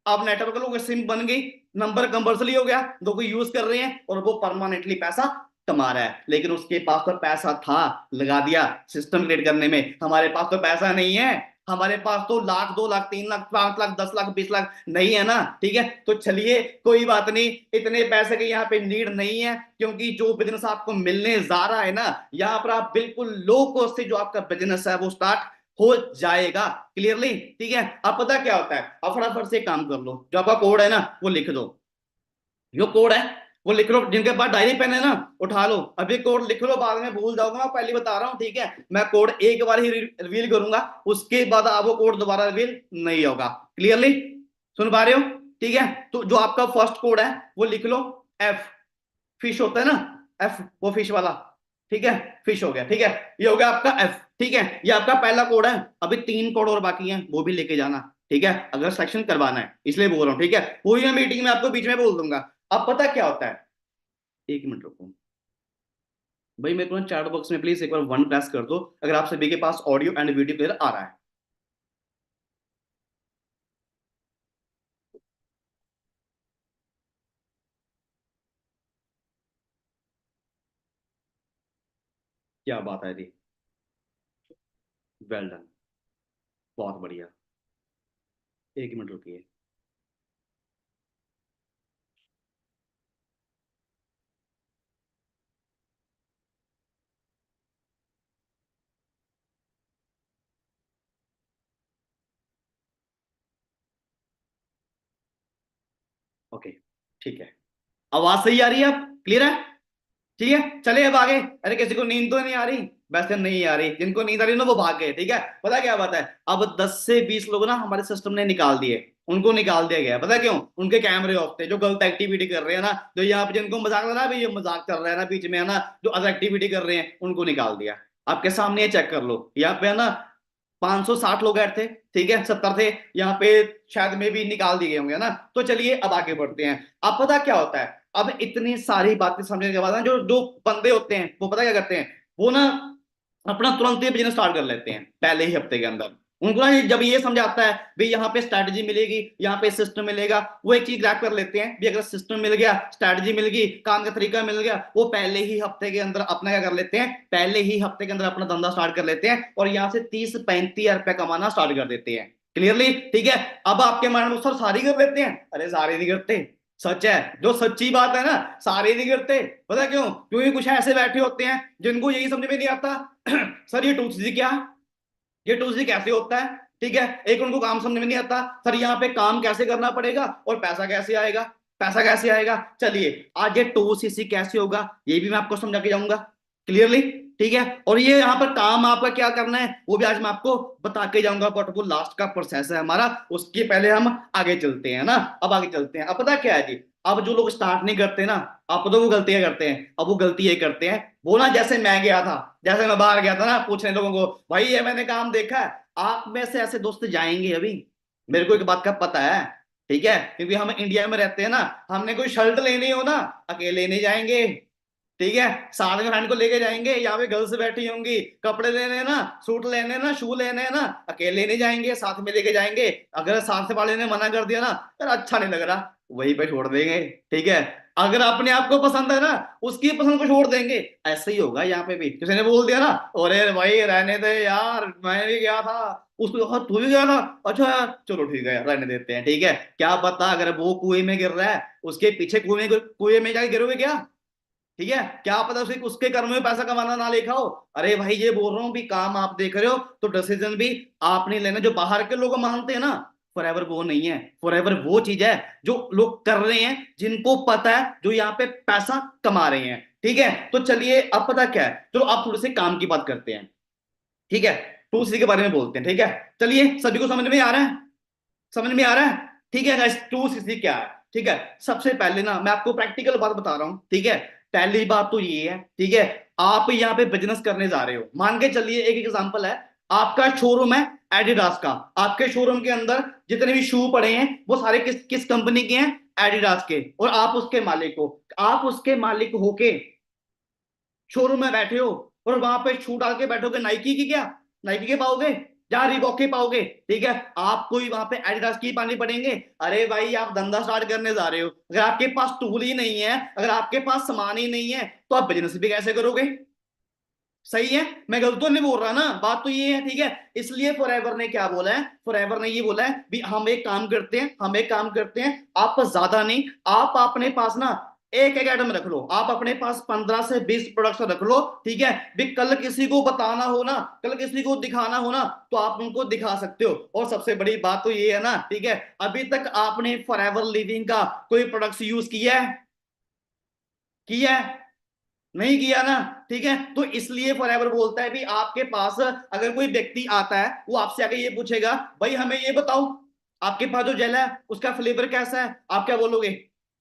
अब नेटवर्क लोगों की सिम बन गई, नंबर कंपल्सरी हो गया, दो को यूज कर रहे हैं और वो परमानेंटली पैसा कमा रहा है। लेकिन उसके पास तो पैसा था, लगा दिया सिस्टम क्रिएट करने में। हमारे पास तो पैसा नहीं है, हमारे पास तो लाख, 2 लाख, 3 लाख, 5 लाख, 10 लाख, 20 लाख नहीं है ना। ठीक है, तो चलिए कोई बात नहीं, इतने पैसे की यहाँ पे नीड नहीं है, क्योंकि जो बिजनेस आपको मिलने जा रहा है ना, यहाँ पर आप बिल्कुल लो कॉस्ट से जो आपका बिजनेस है वो स्टार्ट हो जाएगा। क्लियरली? ठीक है, अब पता क्या होता है, अब फटाफट से काम कर लो, जो आपका कोड है ना वो लिख दो। जो कोड है वो लिख लो, जिनके पास डायरी पेन है ना उठा लो, अभी कोड लिख लो, बाद में भूल जाओगे, मैं पहले बता रहा हूँ। ठीक है, मैं कोड एक बार ही रिवील करूंगा, उसके बाद आप वो कोड दोबारा रिवील नहीं होगा। क्लियरली सुन पा रहे हो? ठीक है, तो जो आपका फर्स्ट कोड है वो लिख लो, एफ, फिश होता है ना, एफ वो फिश वाला। ठीक है, फिश हो गया। ठीक है, ये हो गया आपका एफ। ठीक है, ये आपका पहला कोड है, अभी 3 कोड और बाकी हैं, वो भी लेके जाना। ठीक है, अगर सिलेक्शन करवाना है, इसलिए बोल रहा हूँ। ठीक है, वही मैं मीटिंग में आपको बीच में बोल दूंगा। अब पता क्या होता है, 1 मिनट रुको भाई, मेरे को ना चैट बॉक्स में प्लीज एक बार वन प्रेस कर दो अगर आप सभी के पास ऑडियो एंड वीडियो प्लेयर आ रहा है। क्या बात है जी, वेल डन। बहुत बढ़िया। एक मिनट रुकिए। ओके, ठीक है। आवाज सही आ रही है? अब क्लियर है? ठीक है, चले अब आगे। अरे किसी को नींद तो नहीं आ रही? वैसे नहीं आ रही, जिनको नींद आ रही है ना वो भाग गए। ठीक है, पता क्या बात है? अब 10 से 20 लोग ना हमारे सिस्टम ने निकाल दिए। उनको निकाल दिया गया है। पता क्यों? उनके कैमरे ऑफ थे, जो गलत एक्टिविटी कर रहे हैं ना, जो यहाँ पे जिनको मजाक लग रहा है, भाई ये मजाक चल रहा है ना बीच में है ना, जो अदर एक्टिविटी कर रहे हैं उनको निकाल दिया। आपके सामने ये चेक कर लो, यहाँ पे है ना 560 लोग ऐड थे। ठीक है, 70 थे यहाँ पे, शायद में भी निकाल दिए गए होंगे ना। तो चलिए अब आगे बढ़ते हैं। अब पता क्या होता है? अब इतनी सारी बातें समझने के बाद ना, जो जो बंदे होते हैं वो पता क्या करते हैं, वो ना अपना तुरंत ही बिजनेस स्टार्ट कर लेते हैं पहले ही हफ्ते के अंदर। उनको ना जब ये समझ आता है भाई यहाँ पे स्ट्रैटेजी मिलेगी, यहाँ पे सिस्टम मिलेगा, वो एक चीज ग्रैब कर लेते हैं भी। अगर सिस्टम मिल गया, स्ट्रैटेजी मिल गई, काम का तरीका मिल गया, वो पहले ही हफ्ते के अंदर अपना क्या कर लेते हैं, पहले ही हफ्ते के अंदर अपना धंधा स्टार्ट कर लेते हैं और यहाँ से 30-35 हजार रुपया कमाना स्टार्ट कर देते हैं। क्लियरली? ठीक है। अब आपके माइंड में सर सारी कर लेते हैं? अरे सारे नहीं करते। सच है, जो सच्ची बात है ना, सारे नहीं करते। पता क्यों? क्योंकि कुछ ऐसे बैठे होते हैं जिनको यही समझ में नहीं आता सर ये टू सी क्या, ये टू सी कैसे होता है। ठीक है, एक उनको काम समझ में नहीं आता, सर यहाँ पे काम कैसे करना पड़ेगा और पैसा कैसे आएगा, पैसा कैसे आएगा। चलिए आज ये टू सी कैसे होगा ये भी मैं आपको समझा के जाऊंगा क्लियरली। ठीक है, और ये यहाँ पर काम आपका क्या करना है वो भी आज मैं आपको बता के जाऊंगा, बट वो लास्ट का प्रोसेस है हमारा, उसके पहले हम आगे चलते हैं ना। अब आगे चलते हैं। अब पता क्या है जी, अब जो लोग स्टार्ट नहीं करते ना, अब तो वो गलतियां करते हैं। अब वो गलती ये करते हैं, वो ना जैसे मैं गया था, जैसे मैं बाहर गया था ना पूछने लोगों को, भाई ये मैंने काम देखा है। आप में से ऐसे दोस्त जाएंगे अभी, मेरे को एक बात का पता है। ठीक है, क्योंकि हम इंडिया में रहते हैं ना, हमने कोई शर्ट लेनी हो ना अकेले नहीं जाएंगे। ठीक है, साथ में फ्रेंड को लेके जाएंगे, यहाँ पे गर्ल्स बैठी होंगी, कपड़े लेने हैं ना, सूट लेने हैं ना, शू लेने हैं ना, अकेले नहीं जाएंगे, साथ में लेके जाएंगे। अगर साथ वाले ने मना कर दिया ना, यार अच्छा नहीं लग रहा, वहीं पे छोड़ देंगे। ठीक है, अगर अपने आप को पसंद है ना, उसकी पसंद को छोड़ देंगे। ऐसे ही होगा यहाँ पे भी, किसी ने बोल दिया ना, अरे भाई रहने दे यार, मैं भी गया था, उसको हाँ, तू भी गया था, अच्छा यार चलो ठीक है रहने देते हैं। ठीक है, क्या पता अगर वो कुएं में गिर रहा है, उसके पीछे कुएं में जाके गिरोगे क्या? ठीक है, क्या पता उसके उसके कर्म में पैसा कमाना ना लिखा हो। अरे भाई ये बोल रहा हूँ भी, काम आप देख रहे हो तो डिसीजन भी आप नहीं लेना। जो बाहर के लोग मानते हैं ना, फॉरएवर वो नहीं है। फॉरएवर वो चीज है जो लोग कर रहे हैं, जिनको पता है, जो यहाँ पे पैसा कमा रहे हैं। ठीक है, तो चलिए अब पता क्या है, चलो आप थोड़े से काम की बात करते हैं। ठीक है, टू सी के बारे में बोलते हैं। ठीक है, चलिए सभी को समझ में आ रहा है? समझ में आ रहा है? ठीक है गाइस, टू सी क्या है? ठीक है, सबसे पहले ना मैं आपको प्रैक्टिकल बात बता रहा हूं। ठीक है, पहली बात तो ये है, ठीक है, आप यहाँ पे बिजनेस करने जा रहे हो। मान के चलिए एक एग्जांपल है, आपका शोरूम है एडिडास का। आपके शोरूम के अंदर जितने भी शू पड़े हैं वो सारे किस किस कंपनी के हैं? एडिडास के। और आप उसके मालिक हो। आप उसके मालिक होके शोरूम में बैठे हो और वहां पे छूट आके बैठोगे नाइकी की क्या? नाइकी के पाओगे? जहां रिबॉक के पाओगे। ठीक है, आपको ही वहां पे एडिडास की पानी पड़ेंगे। अरे भाई आप धंधा स्टार्ट करने जा रहे हो, अगर आपके पास टूल ही नहीं है, अगर आपके पास सामान ही नहीं है, तो आप बिजनेस भी कैसे करोगे? सही है, मैं गलत तो नहीं बोल रहा ना, बात तो ये है। ठीक है, इसलिए फॉरएवर ने क्या बोला है, फॉरएवर ने ये बोला है भी हम एक काम करते हैं, हम एक काम करते हैं, आप ज्यादा नहीं, आप अपने पास ना एक एक आइटम रख लो, आप अपने पास 15 से 20 प्रोडक्ट्स रख लो। ठीक है, भी कल किसी को बताना हो ना, कल किसी को दिखाना हो ना, तो आप उनको दिखा सकते हो। और सबसे बड़ी बात तो ये है ना, ठीक है, अभी तक आपने फॉरएवर लिविंग का कोई प्रोडक्ट्स यूज किया है? किया है? नहीं किया ना। ठीक है, तो इसलिए फॉरएवर बोलता है भी आपके पास अगर कोई व्यक्ति आता है, वो आपसे आके ये पूछेगा, भाई हमें ये बताओ, आपके पास जो जेल है उसका फ्लेवर कैसा है? आप क्या बोलोगे?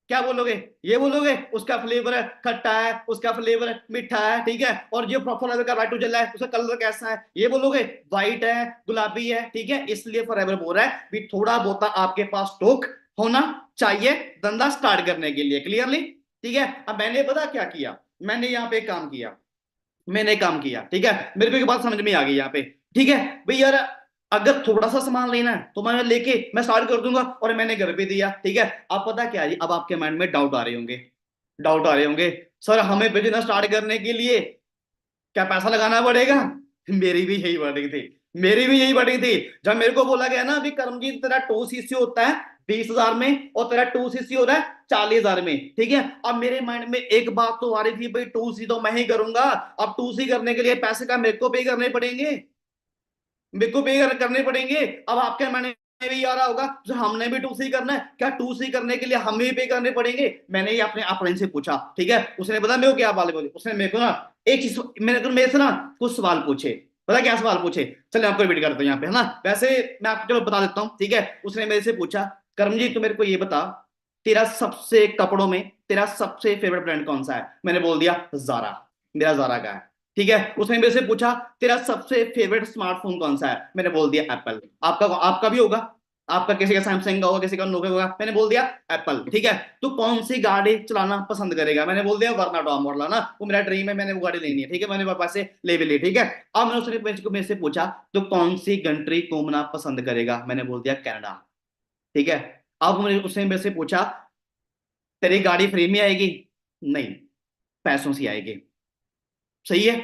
क्या बोलोगे? ये बोलोगे उसका फ्लेवर खट्टा है, उसका फ्लेवर मीठा है। ठीक है, और जो फॉरएवर का वाइट जेल है उसका कलर कैसा है? ये बोलोगे व्हाइट है, गुलाबी है। ठीक है, इसलिए फॉरएवर बोल रहा है भी थोड़ा बहुत आपके पास स्टॉक होना चाहिए धंधा स्टार्ट करने के लिए। क्लियरली? ठीक है, अब मैंने पता क्या किया, मैंने यहाँ पे काम किया, मैंने काम किया। ठीक है, मेरे को एक बात समझ में आ गई यहाँ पे। ठीक है भाई यार, अगर थोड़ा सा सामान लेना है तो मैं लेके मैं स्टार्ट कर दूंगा, और मैंने घर पे दिया। ठीक है, अब पता क्या है जी, अब आपके माइंड में डाउट आ रहे होंगे, डाउट आ रहे होंगे, सर हमें बिजनेस स्टार्ट करने के लिए क्या पैसा लगाना पड़ेगा? मेरी भी यही वर्डिंग थी। मेरी भी यही बढ़ी थी। जब मेरे को बोला गया ना, अभी कर्मजीत तेरा 2 सीसी होता है 20,000 में और तेरा 2 सीसी हो रहा है 40,000 में, ठीक है। अब मेरे माइंड में एक बात तो आ रही थी, भाई 2 सी तो मैं ही करूंगा। अब 2 सी करने के लिए पैसे का मेरे को पे करने पड़ेंगे, मेरे को पे करने पड़ेंगे। अब आपके मन में भी आ रहा होगा जो हमने भी 2 सी करना है क्या, 2 सी करने के लिए हमें भी पे करने पड़ेंगे। मैंने ये अपने अपने से पूछा, ठीक है। उसने पता मेरे को क्या बात बोली, उसने मेरे को ना एक चीज, मेरे से ना कुछ सवाल पूछे। पता क्या सवाल पूछे, चलो आपको रिपीट करता हूँ यहाँ पे, है ना। वैसे मैं आपको चलो बता देता हूँ, ठीक है। उसने मेरे से पूछा, कर्मजीत तू मेरे को ये बता, तेरा सबसे कपड़ों में तेरा सबसे फेवरेट ब्रांड कौन सा है। मैंने बोल दिया जारा, मेरा जारा का है, ठीक है। उसने मेरे से पूछा तेरा सबसे फेवरेट स्मार्टफोन कौन सा है, मैंने बोल दिया एप्पल। आपका आपका भी होगा, आपका किसी का सैमसंग का होगा, किसी का नोकिया होगा, मैंने बोल दिया एप्पल, ठीक है। तो कौन सी गाड़ी चलाना पसंद करेगा, मैंने बोल दिया वर्ना डॉम मॉडल ना, वो मेरा ड्रीम है, मैंने वो गाड़ी लेनी है, ठीक है। मैंने पापा से ले भी ली, ठीक है। अब मैंने उसने मेरे से पूछा तो कौन सी कंट्री घूमना पसंद करेगा, मैंने बोल दिया कनाडा, ठीक है। अब उसने मेरे से पूछा तेरी गाड़ी फ्री में आएगी, नहीं पैसों से आएगी, सही है।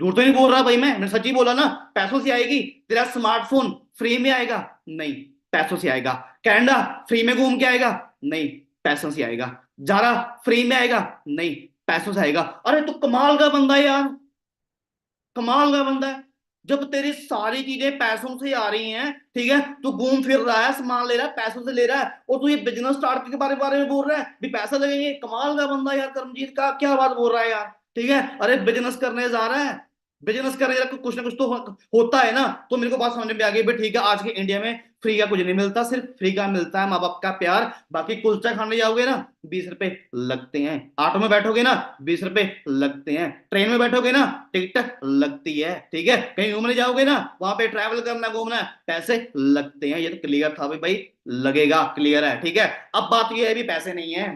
झूठ तो नहीं बोल रहा भाई, मैंने सच ही बोला ना, पैसों से आएगी। तेरा स्मार्टफोन फ्री में आएगा, नहीं पैसों से आएगा। कनाडा फ्री में घूम के आएगा, नहीं पैसों से आएगा। जारा फ्री में आएगा, नहीं पैसों से आएगा। अरे तू कमाल का बंदा है यार, कमाल का बंदा है। जब तेरी सारी चीजें पैसों से आ रही हैं, ठीक है, तू घूम फिर रहा है, सामान ले रहा है, पैसों से ले रहा है, और तू ये बिजनेस स्टार्ट के बारे में बोल रहा है भी पैसा लगेंगे। कमाल का बंदा यार कर्मजीत का, क्या बात बोल रहा है यार, ठीक है। अरे बिजनेस करने जा रहा है, बिजनेस करने जा रहा है, कुछ ना कुछ तो होता है ना। तो मेरे को बात समझ में आ गई भाई, ठीक है, आज के इंडिया में फ्री का कुछ नहीं मिलता, सिर्फ फ्री का मिलता है माँ बाप का प्यार। बाकी कुलचा खाने जाओगे ना 20 रुपए लगते हैं, ऑटो में बैठोगे ना 20 रुपए लगते हैं, ट्रेन में बैठोगे ना टिकट लगती है, ठीक है। कहीं घूमने जाओगे ना, वहां पे ट्रैवल करना घूमना पैसे लगते हैं। ये तो क्लियर था भाई, भाई लगेगा, क्लियर है, ठीक है। अब बात ये है भी पैसे नहीं है,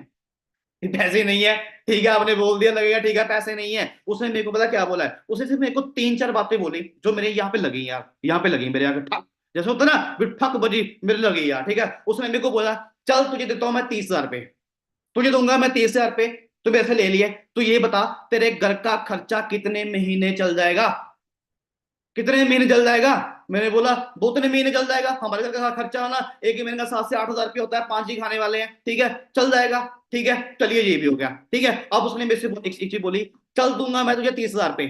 पैसे नहीं है, ठीक है। आपने बोल दिया लगेगा, ठीक है पैसे नहीं है। उसने मेरे को पता क्या बोला है, उसने सिर्फ मेरे को 3-4 बातें बोली जो मेरे यहाँ पे लगी यार, यहाँ पे लगी मेरे यहाँ पे ठक, जैसे होता है ना भी ठक बजी मेरे लगी यार, ठीक है। उसने मेरे को बोला चल तुझे देता हूँ मैं 30,000 रुपए, तुझे दूंगा मैं 30,000 रुपए, तू मेरे से ले लिए। तू ये बता तेरे घर का खर्चा कितने महीने चल जाएगा, कितने महीने चल जाएगा। मैंने बोला 2-3 महीने चल जाएगा, हमारे घर का खर्चा ना एक ही महीने का 7 से 8 हजार रुपया होता है, 5 ही खाने वाले हैं, ठीक है चल जाएगा, ठीक है। चलिए ये भी हो गया, ठीक है। अब उसने मेरे से एक चीज बोली, चल दूंगा मैं तुझे 30,000 रुपए,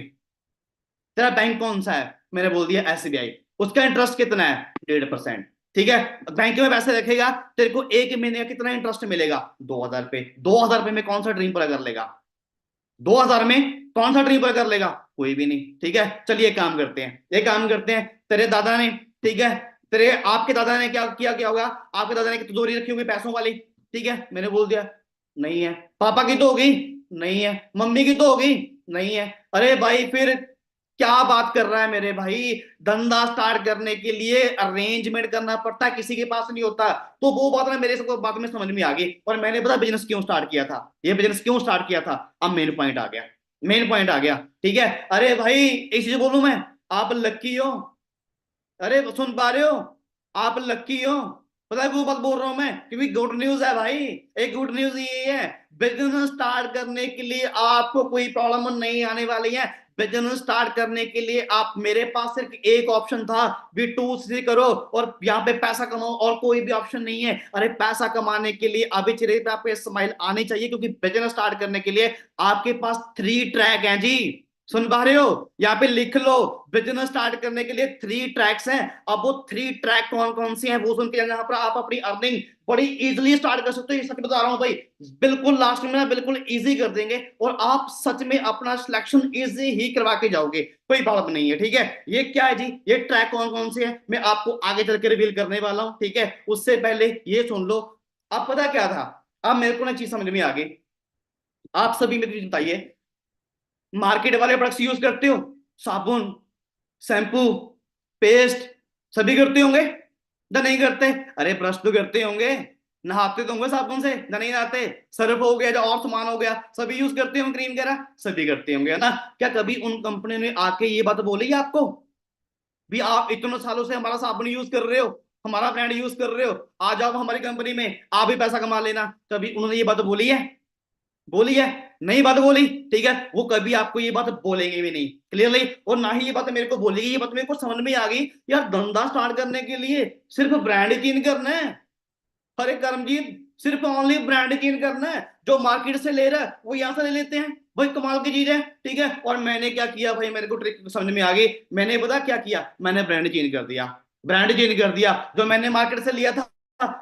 तेरा बैंक कौन सा है, मैंने बोल दिया SBI। उसका इंटरेस्ट कितना है, 1.5%, ठीक है। बैंक में पैसे रखेगा, तेरे को एक महीने का कितना इंटरेस्ट मिलेगा, 2,000 रुपए। 2,000 रुपए में कौन सा ड्रीम पूरा कर लेगा, 2,000 में कौन सा ड्रीम पूरा कर लेगा, कोई भी नहीं, ठीक है। चलिए एक काम करते हैं, एक काम करते हैं, तेरे दादा ने, ठीक है, तेरे आपके दादा ने क्या किया, क्या होगा, आपके दादा ने तिजोरी रखी होगी पैसों वाली, ठीक है। मैंने बोल दिया नहीं है। पापा की तो होगी, नहीं है। मम्मी की तो होगी, नहीं है। अरे भाई फिर क्या बात कर रहा है मेरे भाई, धंधा स्टार्ट करने के लिए अरेंजमेंट करना पड़ता है, किसी के पास नहीं होता। तो वो बात ना मेरे से बात में समझ में आ गई, और मैंने पता बिजनेस क्यों स्टार्ट किया था, ये बिजनेस क्यों स्टार्ट किया था। अब मेन पॉइंट आ गया, मेन पॉइंट आ गया, ठीक है। अरे भाई एक चीज बोलूं मैं, आप लक्की हो, अरे सुन पा रहे हो, आप लक्की हो। पता है क्यों बात बोल रहा हूं मैं, क्योंकि गुड न्यूज है भाई। एक गुड न्यूज ये है, बिजनेस स्टार्ट करने के लिए आपको कोई प्रॉब्लम नहीं आने वाली है। बिजनेस स्टार्ट करने के लिए आप, मेरे पास सिर्फ एक ऑप्शन था भी 2 से करो और यहाँ पे पैसा कमाओ, और कोई भी ऑप्शन नहीं है। अरे पैसा कमाने के लिए अभी चेहरे पे आपके स्माइल आनी चाहिए, क्योंकि बिजनेस स्टार्ट करने के लिए आपके पास 3 ट्रैक हैं जी। सुन पा रहे हो, यहाँ पे लिख लो, बिजनेस स्टार्ट करने के लिए 3 ट्रैक्स हैं। अब वो 3 ट्रैक कौन कौन से हैं वो सुन के यहाँ पर आप अपनी अर्निंग बड़ी इजीली स्टार्ट कर सकते हो। ये सच बता रहा हूँ भाई, बिल्कुल लास्ट में ना बिल्कुल इजी कर देंगे, और आप सच में अपना सिलेक्शन इजी ही करवा के जाओगे, कोई प्रॉब्लम नहीं है, ठीक है। ये क्या है जी, ये ट्रैक कौन कौन से हैं मैं आपको आगे चल के रिवील करने वाला हूँ, ठीक है। उससे पहले ये सुन लो, अब पता क्या था, अब मेरे को ना चीज समझ में आ गई। आप सभी मेरी चीज बताइए, मार्केट वाले प्रोडक्ट्स यूज करते हो, साबुन, शैम्पू, पेस्ट, सभी करते होंगे या नहीं करते। अरे ब्रश तो करते होंगे, नहाते तो होंगे साबुन से या नहीं नहाते, सर्फ हो गया या और सामान हो गया, सभी यूज करते होंगे, क्रीम वगैरह सभी करते होंगे, है ना। क्या कभी उन कंपनी ने आके ये बात बोली है आपको भी आप इतने सालों से हमारा साबुन यूज कर रहे हो, हमारा ब्रांड यूज कर रहे हो, आ जाओ हमारी कंपनी में, आप भी पैसा कमा लेना, कभी उन्होंने ये बात बोली है, बोली है, नई बात बोली, ठीक है, वो कभी आपको ये बात बोलेंगे भी नहीं क्लियरली, और ना ही ये बात मेरे को बोलेगी। ये बात मेरे को समझ में आ गई यार, धंधा स्टार्ट करने के लिए सिर्फ ब्रांड चेंज करना है। अरे करमजीत, सिर्फ ओनली ब्रांड चेंज करना है, जो मार्केट से ले रहा है वो यहां से ले लेते हैं भाई, कमाल की चीज है, ठीक है। और मैंने क्या किया भाई, मेरे को ट्रिक समझ में आ गई, मैंने पता क्या किया, मैंने ब्रांड चेंज कर दिया। ब्रांड चेंज कर दिया, जो मैंने मार्केट से लिया था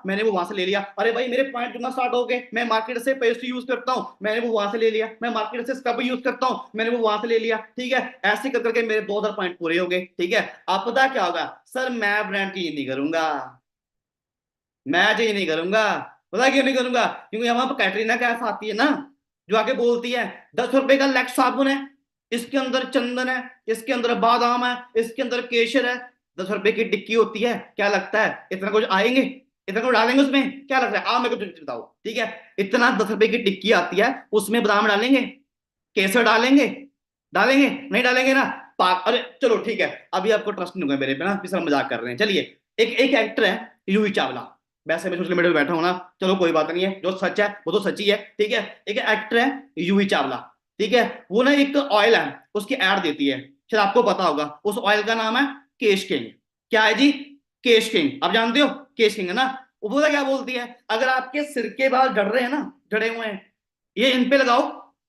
मैंने वो वहां से ले लिया। अरे भाई मेरे पॉइंट जुड़ना स्टार्ट हो गए, मैं मार्केट से पेस्ट यूज करता हूँ, मैंने वो वहां से ले लिया। मैं मार्केट से स्क्रब यूज करता हूँ, मैंने वो वहां से ले लिया, ठीक है। ऐसे कर करके मेरे 2000 पॉइंट पूरे हो गए, ठीक है। अब पता क्या होगा सर, मैं ब्रांड चेंज नहीं करूंगा, मैं चेंज नहीं करूंगा। पता क्यों नहीं करूंगा, क्योंकि वहां पर कैटरीना कैफ आती है ना, जो आके बोलती है 10 रुपए का लैक्स साबुन है, इसके अंदर चंदन है, इसके अंदर बादाम है, इसके अंदर केशर है, 10 रुपए की टिक्की होती है, क्या लगता है इतना कुछ आएंगे, इतना कुछ डालेंगे उसमें, क्या लगता है आप मेरे को बताओ, ठीक है। इतना 10 रुपए की टिक्की आती है, उसमें बादाम डालेंगे, केसर डालेंगे, डालेंगे नहीं डालेंगे ना। पाक, अरे चलो ठीक है, अभी आपको ट्रस्ट नहीं होगा मेरे पे ना, पिछला मजाक कर रहे हैं, चलिए। एक एक एक्टर है यूवी चावला, वैसे मैं सोशल मीडिया पे बैठा हूं ना, चलो कोई बात नहीं है, जो सच है वो तो सच ही है, ठीक है। एक एक्टर है यूवी चावला, ठीक है, वो ना एक ऑयल है, उसकी एड देती है, शायद आपको पता होगा, उस ऑयल का नाम है केश किंग। क्या है जी? केश किंग, आप जानते हो केश किंग है ना। वो पता क्या बोलती है, अगर आपके सिर के बाल झड़ रहे हैं ना, झड़े हुए हैं, ये इन पे लगाओ,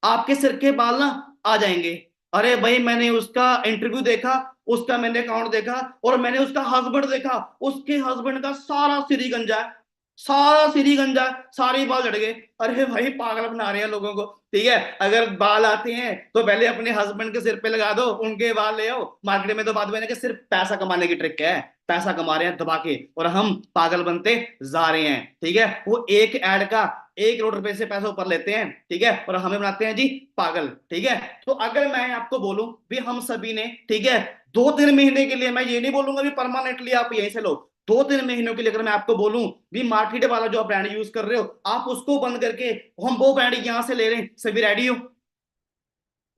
आपके सिर के बाल ना आ जाएंगे। अरे भाई मैंने उसका इंटरव्यू देखा, उसका मैंने अकाउंट देखा, और मैंने उसका हस्बैंड देखा, उसके हस्बैंड का सारा सिर ही गंजा है, सारा सिर ही गंजा है, सारे बाल झड़ गए। अरे भाई पागल बना रहे हैं लोगों को, ठीक है। अगर बाल आते हैं तो पहले अपने हस्बैंड के सिर पे लगा दो, उनके बाल ले आओ मार्केट में, तो बाद में कि सिर्फ पैसा कमाने की ट्रिक है, पैसा कमा रहे हैं दबा के, और हम पागल बनते जा रहे हैं, ठीक है। वो एक एड का 1 करोड़ रुपए से पैसा ऊपर लेते हैं, ठीक है, और हमें बनाते हैं जी पागल, ठीक है। तो अगर मैं आपको बोलूं भी हम सभी ने, ठीक है, 2-3 महीने के लिए, मैं ये नहीं बोलूंगा भी परमानेंटली आप यहीं से लो, 2-3 महीनों के लिए अगर मैं आपको बोलूं भी मार्केट वाला जो आप ब्रांड यूज कर रहे हो आप उसको बंद करके हम वो ब्रांड यहां से ले रहे हैं, सभी रेडी हो,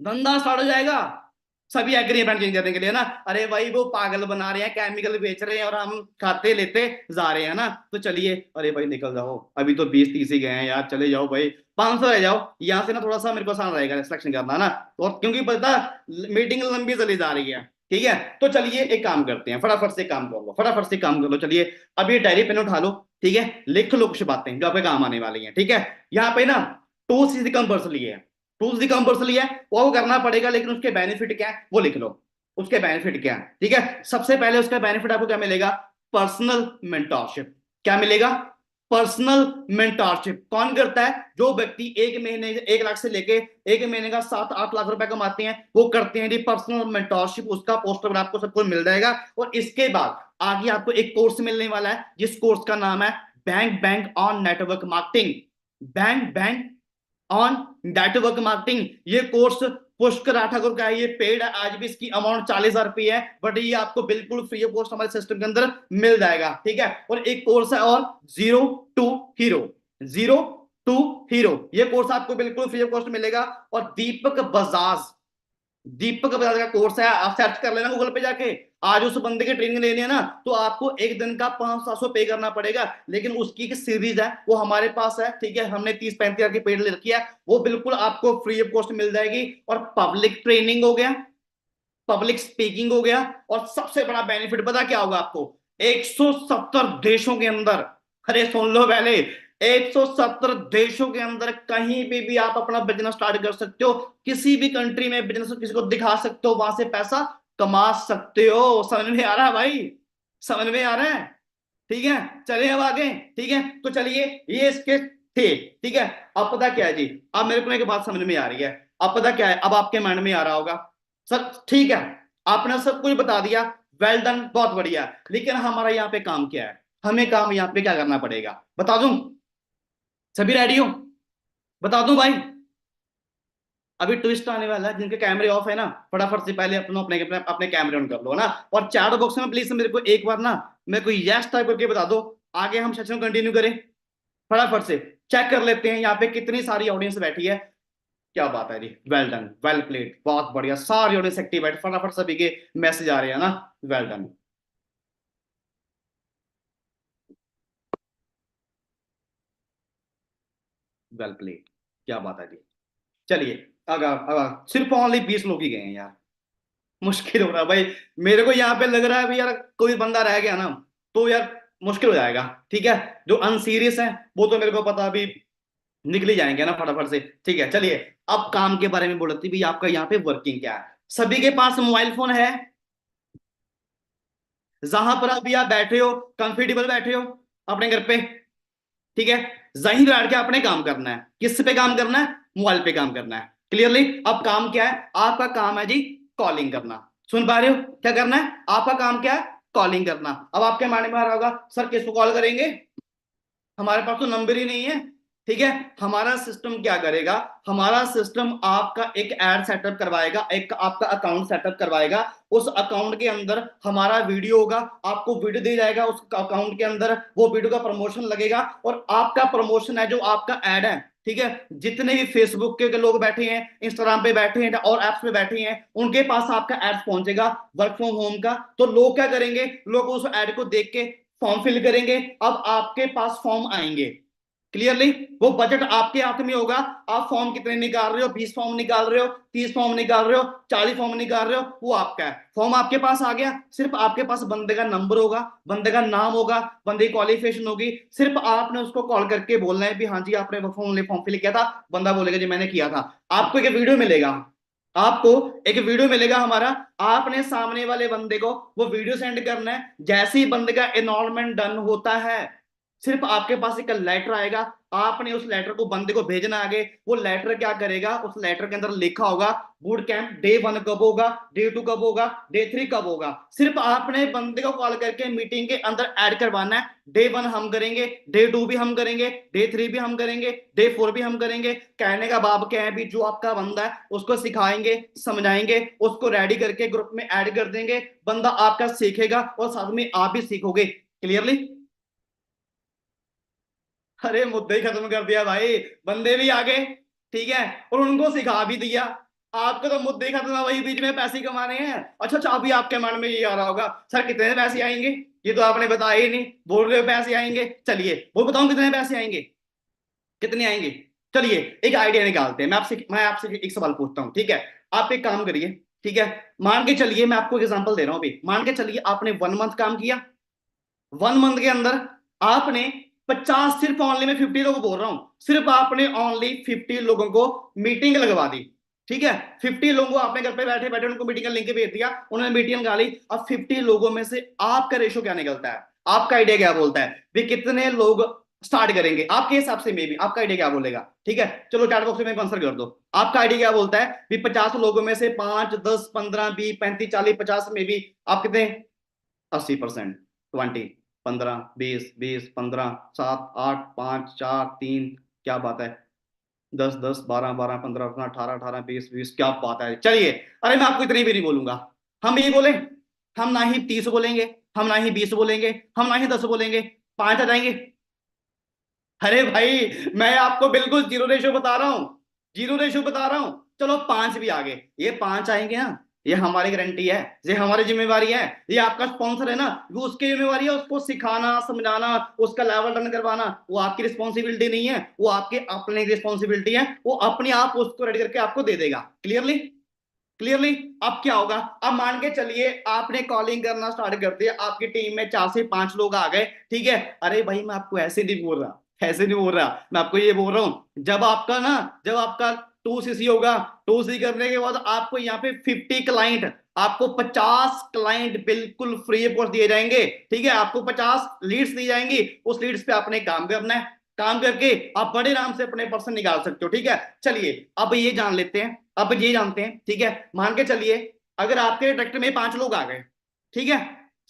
धंधा स्टार्ट हो जाएगा। सभी एग्री ब्रांड चेंज करने के लिए ना, अरे भाई वो पागल बना रहे हैं, केमिकल बेच रहे हैं और हम खाते लेते जा रहे हैं ना, तो चलिए अरे भाई निकल जाओ, अभी तो 20-30 ही गए हैं यार, चले जाओ भाई, 500 रह जाओ यहाँ से ना, थोड़ा सा मेरे को आसान रहेगा सिलेक्शन करना ना, और क्योंकि पता मीटिंग लंबी चली जा रही है, ठीक है। तो चलिए एक काम करते हैं, फटाफट से काम कर लो, फटाफट से काम कर लो, चलिए। अब ये डायरी पेन उठा लो, ठीक है, लिख लो कुछ बातें जो आपके काम आने वाली हैं, ठीक है। यहाँ पे ना टूल्स इज कंपल्सरी है, टूल्स दी कंपल्सरी है, वो करना पड़ेगा, लेकिन उसके बेनिफिट क्या है वो लिख लो, उसके बेनिफिट क्या है, ठीक है। सबसे पहले उसका बेनिफिट आपको क्या मिलेगा, पर्सनल मेंटरशिप। क्या मिलेगा? Personal mentorship. कौन करता है? जो व्यक्ति 1 महीने 1 लाख से लेके 1 महीने का 7-8 लाख रुपए कमाते हैं, वो करते हैं जी पर्सनल मेंटरशिप, उसका पोस्टर आपको सब कुछ मिल जाएगा। और इसके बाद आगे आपको एक कोर्स मिलने वाला है, जिस कोर्स का नाम है bank bank on network marketing, bank bank on network marketing. ये कोर्स पुष्कर ठाकुर का है, ये पेड है, आज भी इसकी अमाउंट 40,000 रुपये है, बट ये आपको बिल्कुल फ्री ऑफ कॉस्ट हमारे सिस्टम के अंदर मिल जाएगा, ठीक है। और एक कोर्स है और zero to hero, zero to hero, ये कोर्स आपको बिल्कुल फ्री ऑफ कॉस्ट मिलेगा। और दीपक बजाज, दीपक बजाज का कोर्स है, आप सर्च कर लेना गूगल पे जाके। आज उस बंदे की ट्रेनिंग लेनी है ना, तो आपको एक दिन का 500-700 पे करना पड़ेगा, लेकिन उसकी एक सीरीज है वो हमारे पास है, ठीक है, हमने 30-35 की पेड ले रखी है, वो बिल्कुल आपको फ्री ऑफ कॉस्ट मिल जाएगी। और पब्लिक ट्रेनिंग हो गया, पब्लिक स्पीकिंग हो गया, और सबसे बड़ा बेनिफिट पता क्या होगा आपको, 170 देशों के अंदर, अरे सुन लो पहले, 170 देशों के अंदर कहीं पे भी आप अपना बिजनेस स्टार्ट कर सकते हो, किसी भी कंट्री में बिजनेस किसी को दिखा सकते हो, वहां से पैसा कमा सकते हो। समझ में आ रहा है भाई? समझ में आ रहा है? ठीक है, चलिए अब आगे, ठीक है। तो चलिए ये इसके थे, ठीक है। अब पता क्या है जी, अब मेरे को एक बात समझ में आ रही है, अब पता क्या है, अब आपके माइंड में आ रहा होगा सर, ठीक है, आपने सब कुछ बता दिया, वेल डन, बहुत बढ़िया, लेकिन हमारा यहाँ पे काम क्या है, हमें काम यहाँ पे क्या करना पड़ेगा, बता दूं? सभी रेडी हो? बता दूं भाई? अभी ट्विस्ट आने वाला है, जिनके कैमरे ऑफ है ना, फटाफट से पहले अपने अपने अपने कैमरे ऑन कर लो ना, और चैट बॉक्स में प्लीज मेरे को एक बार ना, मेरे को यस टाइप करके बता दो, आगे हम सेशन कंटिन्यू करें। फटाफट से चेक कर लेते हैं यहाँ पे कितनी सारी ऑडियंस बैठी है। क्या बात है जी, वेल डन, वेल प्लेड, बहुत बढ़िया, सारी ऑडियंस एक्टिव है, फटाफट सभी के मैसेज आ रहे हैं ना, वेल डन, वेल प्लेड, क्या बात है जी। चलिए, अगर सिर्फ ओनली 20 लोग ही गए हैं यार, मुश्किल हो रहा है भाई। मेरे को यहाँ पे लग रहा है भी यार कोई बंदा रह गया ना तो यार मुश्किल हो जाएगा। ठीक है, जो अनसीरियस है वो तो मेरे को पता अभी निकल ही जाएंगे ना फटाफट से। ठीक है चलिए, अब काम के बारे में बोलती भी, आपका यहाँ पे वर्किंग क्या है। सभी के पास मोबाइल फोन है, जहां पर अभी आप बैठे हो, कंफर्टेबल बैठे हो अपने घर पे। ठीक है, जहीं बैठ के आपने काम करना है। किस पे काम करना है? मोबाइल पे काम करना है। क्लियरली, अब काम क्या है आपका? काम है जी कॉलिंग करना। सुन पा रहे हो क्या करना है? आपका काम क्या है? कॉलिंग करना। अब आपके माइंड में आ रहा होगा सर किसको कॉल करेंगे, हमारे पास तो नंबर ही नहीं है। ठीक है, हमारा सिस्टम क्या करेगा, हमारा सिस्टम आपका एक ऐड सेटअप करवाएगा, एक आपका अकाउंट सेटअप करवाएगा। उस अकाउंट के अंदर हमारा वीडियो होगा, आपको वीडियो दे जाएगा उस अकाउंट के अंदर, वो वीडियो का प्रमोशन लगेगा और आपका प्रमोशन है जो आपका ऐड है। ठीक है, जितने भी फेसबुक के लोग बैठे हैं, इंस्टाग्राम पे बैठे हैं और एप्स पे बैठे हैं, उनके पास आपका एड पहुंचेगा वर्क फ्रॉम होम का। तो लोग क्या करेंगे, लोग उस एड को देख के फॉर्म फिल करेंगे। अब आपके पास फॉर्म आएंगे। क्लियरली, वो बजट आपके हाथ में होगा। आप फॉर्म कितने निकाल रहे हो, 20 फॉर्म निकाल रहे हो, 30 फॉर्म निकाल रहे हो, 40 फॉर्म निकाल रहे हो, वो आपका है। फॉर्म आपके पास आ गया, सिर्फ आपके पास बंदे का नंबर होगा, बंदे का नाम होगा, बंदे की क्वालिफिकेशन होगी। सिर्फ आपने उसको कॉल करके बोलना है भी हाँ जी आपने फॉर्म फिल किया था। बंदा बोलेगा जी मैंने किया था। आपको एक वीडियो मिलेगा, आपको एक वीडियो मिलेगा हमारा, आपने सामने वाले बंदे को वो वीडियो सेंड करना है। जैसे ही बंदे का एनरोलमेंट डन होता है, सिर्फ आपके पास एक लेटर आएगा, आपने उस लेटर को बंदे को भेजना आगे। वो लेटर क्या करेगा, उस लेटर के अंदर लिखा होगा बूट कैंप डे 1 कब होगा, डे 2 कब होगा, डे 3 कब होगा। सिर्फ आपने बंदे को कॉल करके मीटिंग के अंदर ऐड करवाना है। डे 1 हम करेंगे, डे 2 भी हम करेंगे, डे 3 भी हम करेंगे, डे 4 भी हम करेंगे। कहने का भाव क्या है भी, जो आपका बंदा है उसको सिखाएंगे, समझाएंगे, उसको रेडी करके ग्रुप में ऐड कर देंगे। बंदा आपका सीखेगा और साथ में आप भी सीखोगे। क्लियरली, अरे मुद्दे ही खत्म कर दिया भाई, बंदे भी आ गए। ठीक है, और उनको सिखा भी दिया। आपको तो मुद्दे ही खत्म है, वही बीच में पैसे कमाने हैं। अच्छा अच्छा, अभी आपके मन में ये आ रहा होगा सर कितने पैसे आएंगे, ये तो आपने बताया ही नहीं, बोल रहे हो पैसे आएंगे। चलिए वो बताऊं कितने पैसे आएंगे, कितने आएंगे। चलिए एक आइडिया निकालते हैं। मैं आपसे एक सवाल पूछता हूँ। ठीक है, आप एक काम करिए। ठीक है, मान के चलिए, मैं आपको एग्जांपल दे रहा हूँ अभी। मान के चलिए आपने 1 मंथ काम किया। 1 मंथ के अंदर आपने 50, सिर्फ ऑनली मैं 50 लोगों को बोल रहा हूं, सिर्फ आपने ऑनली 50 लोगों को मीटिंग लगवा दी। ठीक है, 50 लोगों को आपने घर पे बैठे बैठे उनको मीटिंग का लिंक भेज दिया, उन्होंने मीटिंग लगा ली। अब 50 लोगों में से आपका रेशो क्या निकलता है, आपका आइडिया क्या बोलता है भी कितने लोग स्टार्ट करेंगे आपके हिसाब से? मे भी आपका आइडिया क्या बोलेगा? ठीक है, चलो चैट बॉक्स में आंसर कर दो। आपका आइडिया क्या बोलता है भी 50 लोगों में से 5, 10, 15, 20, 35, 40, 50 में भी आप कितने? 80%। 20, 15, 20, 20, 15, 7, 8, 5, 4, 3, क्या बात है, 10, 10, 12, 12, 15, 15, 18, 18, 20, 20, क्या बात है। चलिए, अरे मैं आपको इतनी भी नहीं बोलूंगा। हम ये बोले, हम ना ही 30 बोलेंगे, हम ना ही 20 बोलेंगे, हम ना ही 10 बोलेंगे, 5 आ जाएंगे। अरे भाई, मैं आपको बिल्कुल जीरो रेशो बता रहा हूं, जीरो रेशो बता रहा हूं। चलो 5 भी आ गए, ये 5 आएंगे ना, ये हमारी गारंटी है, ये हमारी जिम्मेवारी है। ये आपका स्पॉन्सर है ना, वो उसकी जिम्मेवारी है उसको सिखाना, समझाना, उसका लेवल रन करवाना। वो आपकी रिस्पॉन्सिबिलिटी नहीं है, वो आपके अपने रिस्पॉन्सिबिलिटी है। वो अपने आप उसको रेडी करके आपको दे देगा। Clearly, clearly. अब क्या होगा, अब मान के चलिए आपने कॉलिंग करना स्टार्ट कर दिया, आपकी टीम में 4 से 5 लोग आ गए। ठीक है, अरे भाई मैं आपको ऐसे नहीं बोल रहा, ऐसे नहीं बोल रहा, मैं आपको ये बोल रहा हूं, जब आपका 2CC होगा, 2C करने के बाद आपको यहाँ पे 50 क्लाइंट, आपको 50 क्लाइंट बिल्कुल फ्री ऑफ कॉस्ट दिए जाएंगे। ठीक है, आपको 50 लीड्स दी जाएंगी, उस लीड्स पे आपने काम करना है। काम करके आप बड़े आराम से अपने पर्सन निकाल सकते हो। ठीक है, चलिए अब ये जान लेते हैं, अब ये जानते हैं। ठीक है, मान के चलिए अगर आपके ट्रैक्टर में 5 लोग आ गए, ठीक है,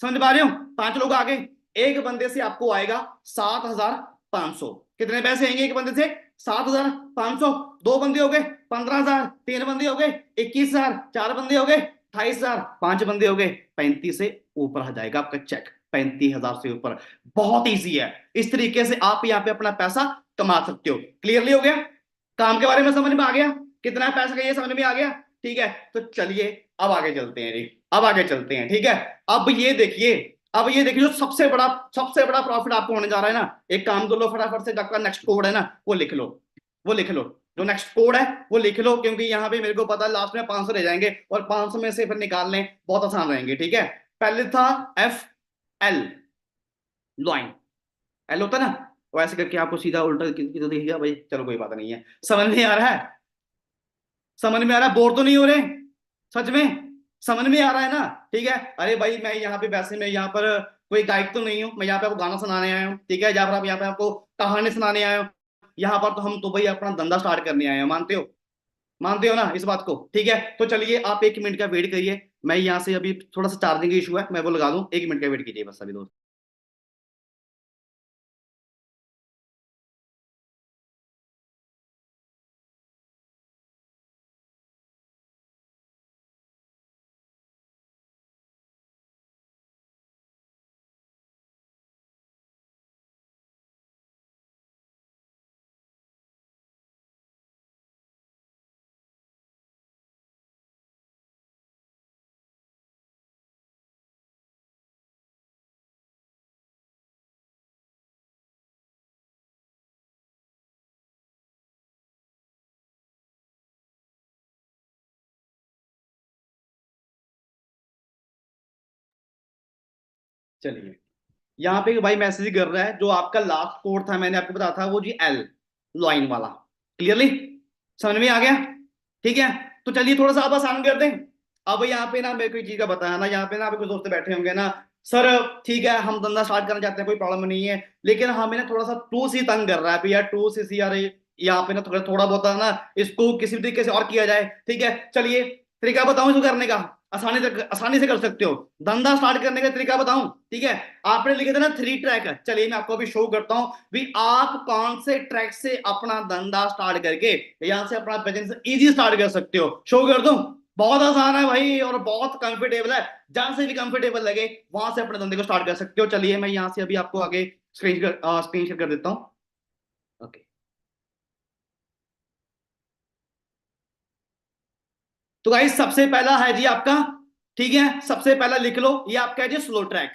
समझ पा रहे हो, 5 लोग आ गए, एक बंदे से आपको आएगा 7,500। कितने पैसे आएंगे एक बंदे से? 7,500। 2 बंदे हो गए 15,000, 3 बंदे हो गए 21,000, 4 बंदे हो गए 28,000, 5 बंदे हो गए 35 से ऊपर आ जाएगा आपका चेक, 35,000 से ऊपर। बहुत ईजी है, इस तरीके से आप यहाँ पे अपना पैसा कमा सकते हो। क्लियरली हो गया, काम के बारे में समझ में आ गया, कितना पैसा का ये समझ में आ गया। ठीक है, तो चलिए अब आगे चलते हैं जी, अब आगे चलते हैं। ठीक है, अब ये देखिए, अब ये देखिए जो सबसे बड़ा प्रॉफिट आपको होने जा रहा है ना, एक काम कर लो फटाफट से, आपका नेक्स्ट कोड है ना वो लिख लो, वो लिख लो। जो नेक्स्ट कोड है वो लिख लो, क्योंकि यहाँ पे मेरे को पता है लास्ट में 500 रह जाएंगे और 500 में से फिर निकालने बहुत आसान रहेंगे, ठीक है। पहले था एफ एल, लॉइन, एल होता है ना, वो ऐसे करके आपको सीधा उल्टा तो दिखेगा भाई, चलो कोई बात नहीं है। समझ में आ रहा है? समझ में आ रहा है? बोर तो नहीं हो रहे? सच में समझ में आ रहा है ना? ठीक है। अरे भाई मैं यहाँ पे वैसे मैं यहाँ पर कोई गाइड तो नहीं हूँ, मैं यहाँ पे आपको गाना सुनाने आया हूँ, ठीक है, जहाँ पर आप यहाँ पे आपको कहानी सुनाने आया हूँ। यहाँ पर तो हम तो भाई अपना धंधा स्टार्ट करने आए हैं, मानते हो? मानते हो ना इस बात को? ठीक है, तो चलिए आप 1 मिनट का वेट करिए, मैं यहाँ से अभी थोड़ा सा चार्जिंग इशू है, मैं वो लगा दूं, 1 मिनट का वेट कीजिए बस अभी दोस्त। चलिए, यहाँ पे भाई मैसेज कर रहा है, जो आपका लास्ट कोड था मैंने आपको बताया था वो जी एल, लाइन वाला। क्लियरली समझ में आ गया? ठीक है, तो चलिए थोड़ा सा आप आसान कर दें। अब यहाँ पे ना मेरे को एक चीज का बताया ना, यहाँ पे ना आपके कुछ दोस्त बैठे होंगे ना, सर ठीक है हम धंधा स्टार्ट करना चाहते हैं, कोई प्रॉब्लम नहीं है, लेकिन हमें ना थोड़ा सा टू सी तंग कर रहा है भैया, टू सी यार यहाँ पे ना थोड़ा थोड़ा बहुत है ना, इसको किसी भी तरीके से और किया जाए। ठीक है, चलिए तरीका बताऊं इसको करने का, आसानी से कर सकते हो। धंधा स्टार्ट करने का तरीका बताऊं, ठीक है। आपने लिखे थे ना 3 ट्रैक, चलिए मैं आपको अभी शो करता हूं भी आप कौन से ट्रैक से अपना धंधा स्टार्ट करके यहां से अपना बिजनेस इजी स्टार्ट कर सकते हो। शो कर दूं? बहुत आसान है भाई और बहुत कंफर्टेबल है, जहां से भी कंफर्टेबल लगे वहां से अपने धंधे को स्टार्ट कर सकते हो। चलिए मैं यहां से अभी आपको आगे स्क्रीन शेयर कर देता हूं। ओके, तो गाइस सबसे पहला है जी आपका, ठीक है, सबसे पहला लिख लो, ये आपका है जी स्लो ट्रैक।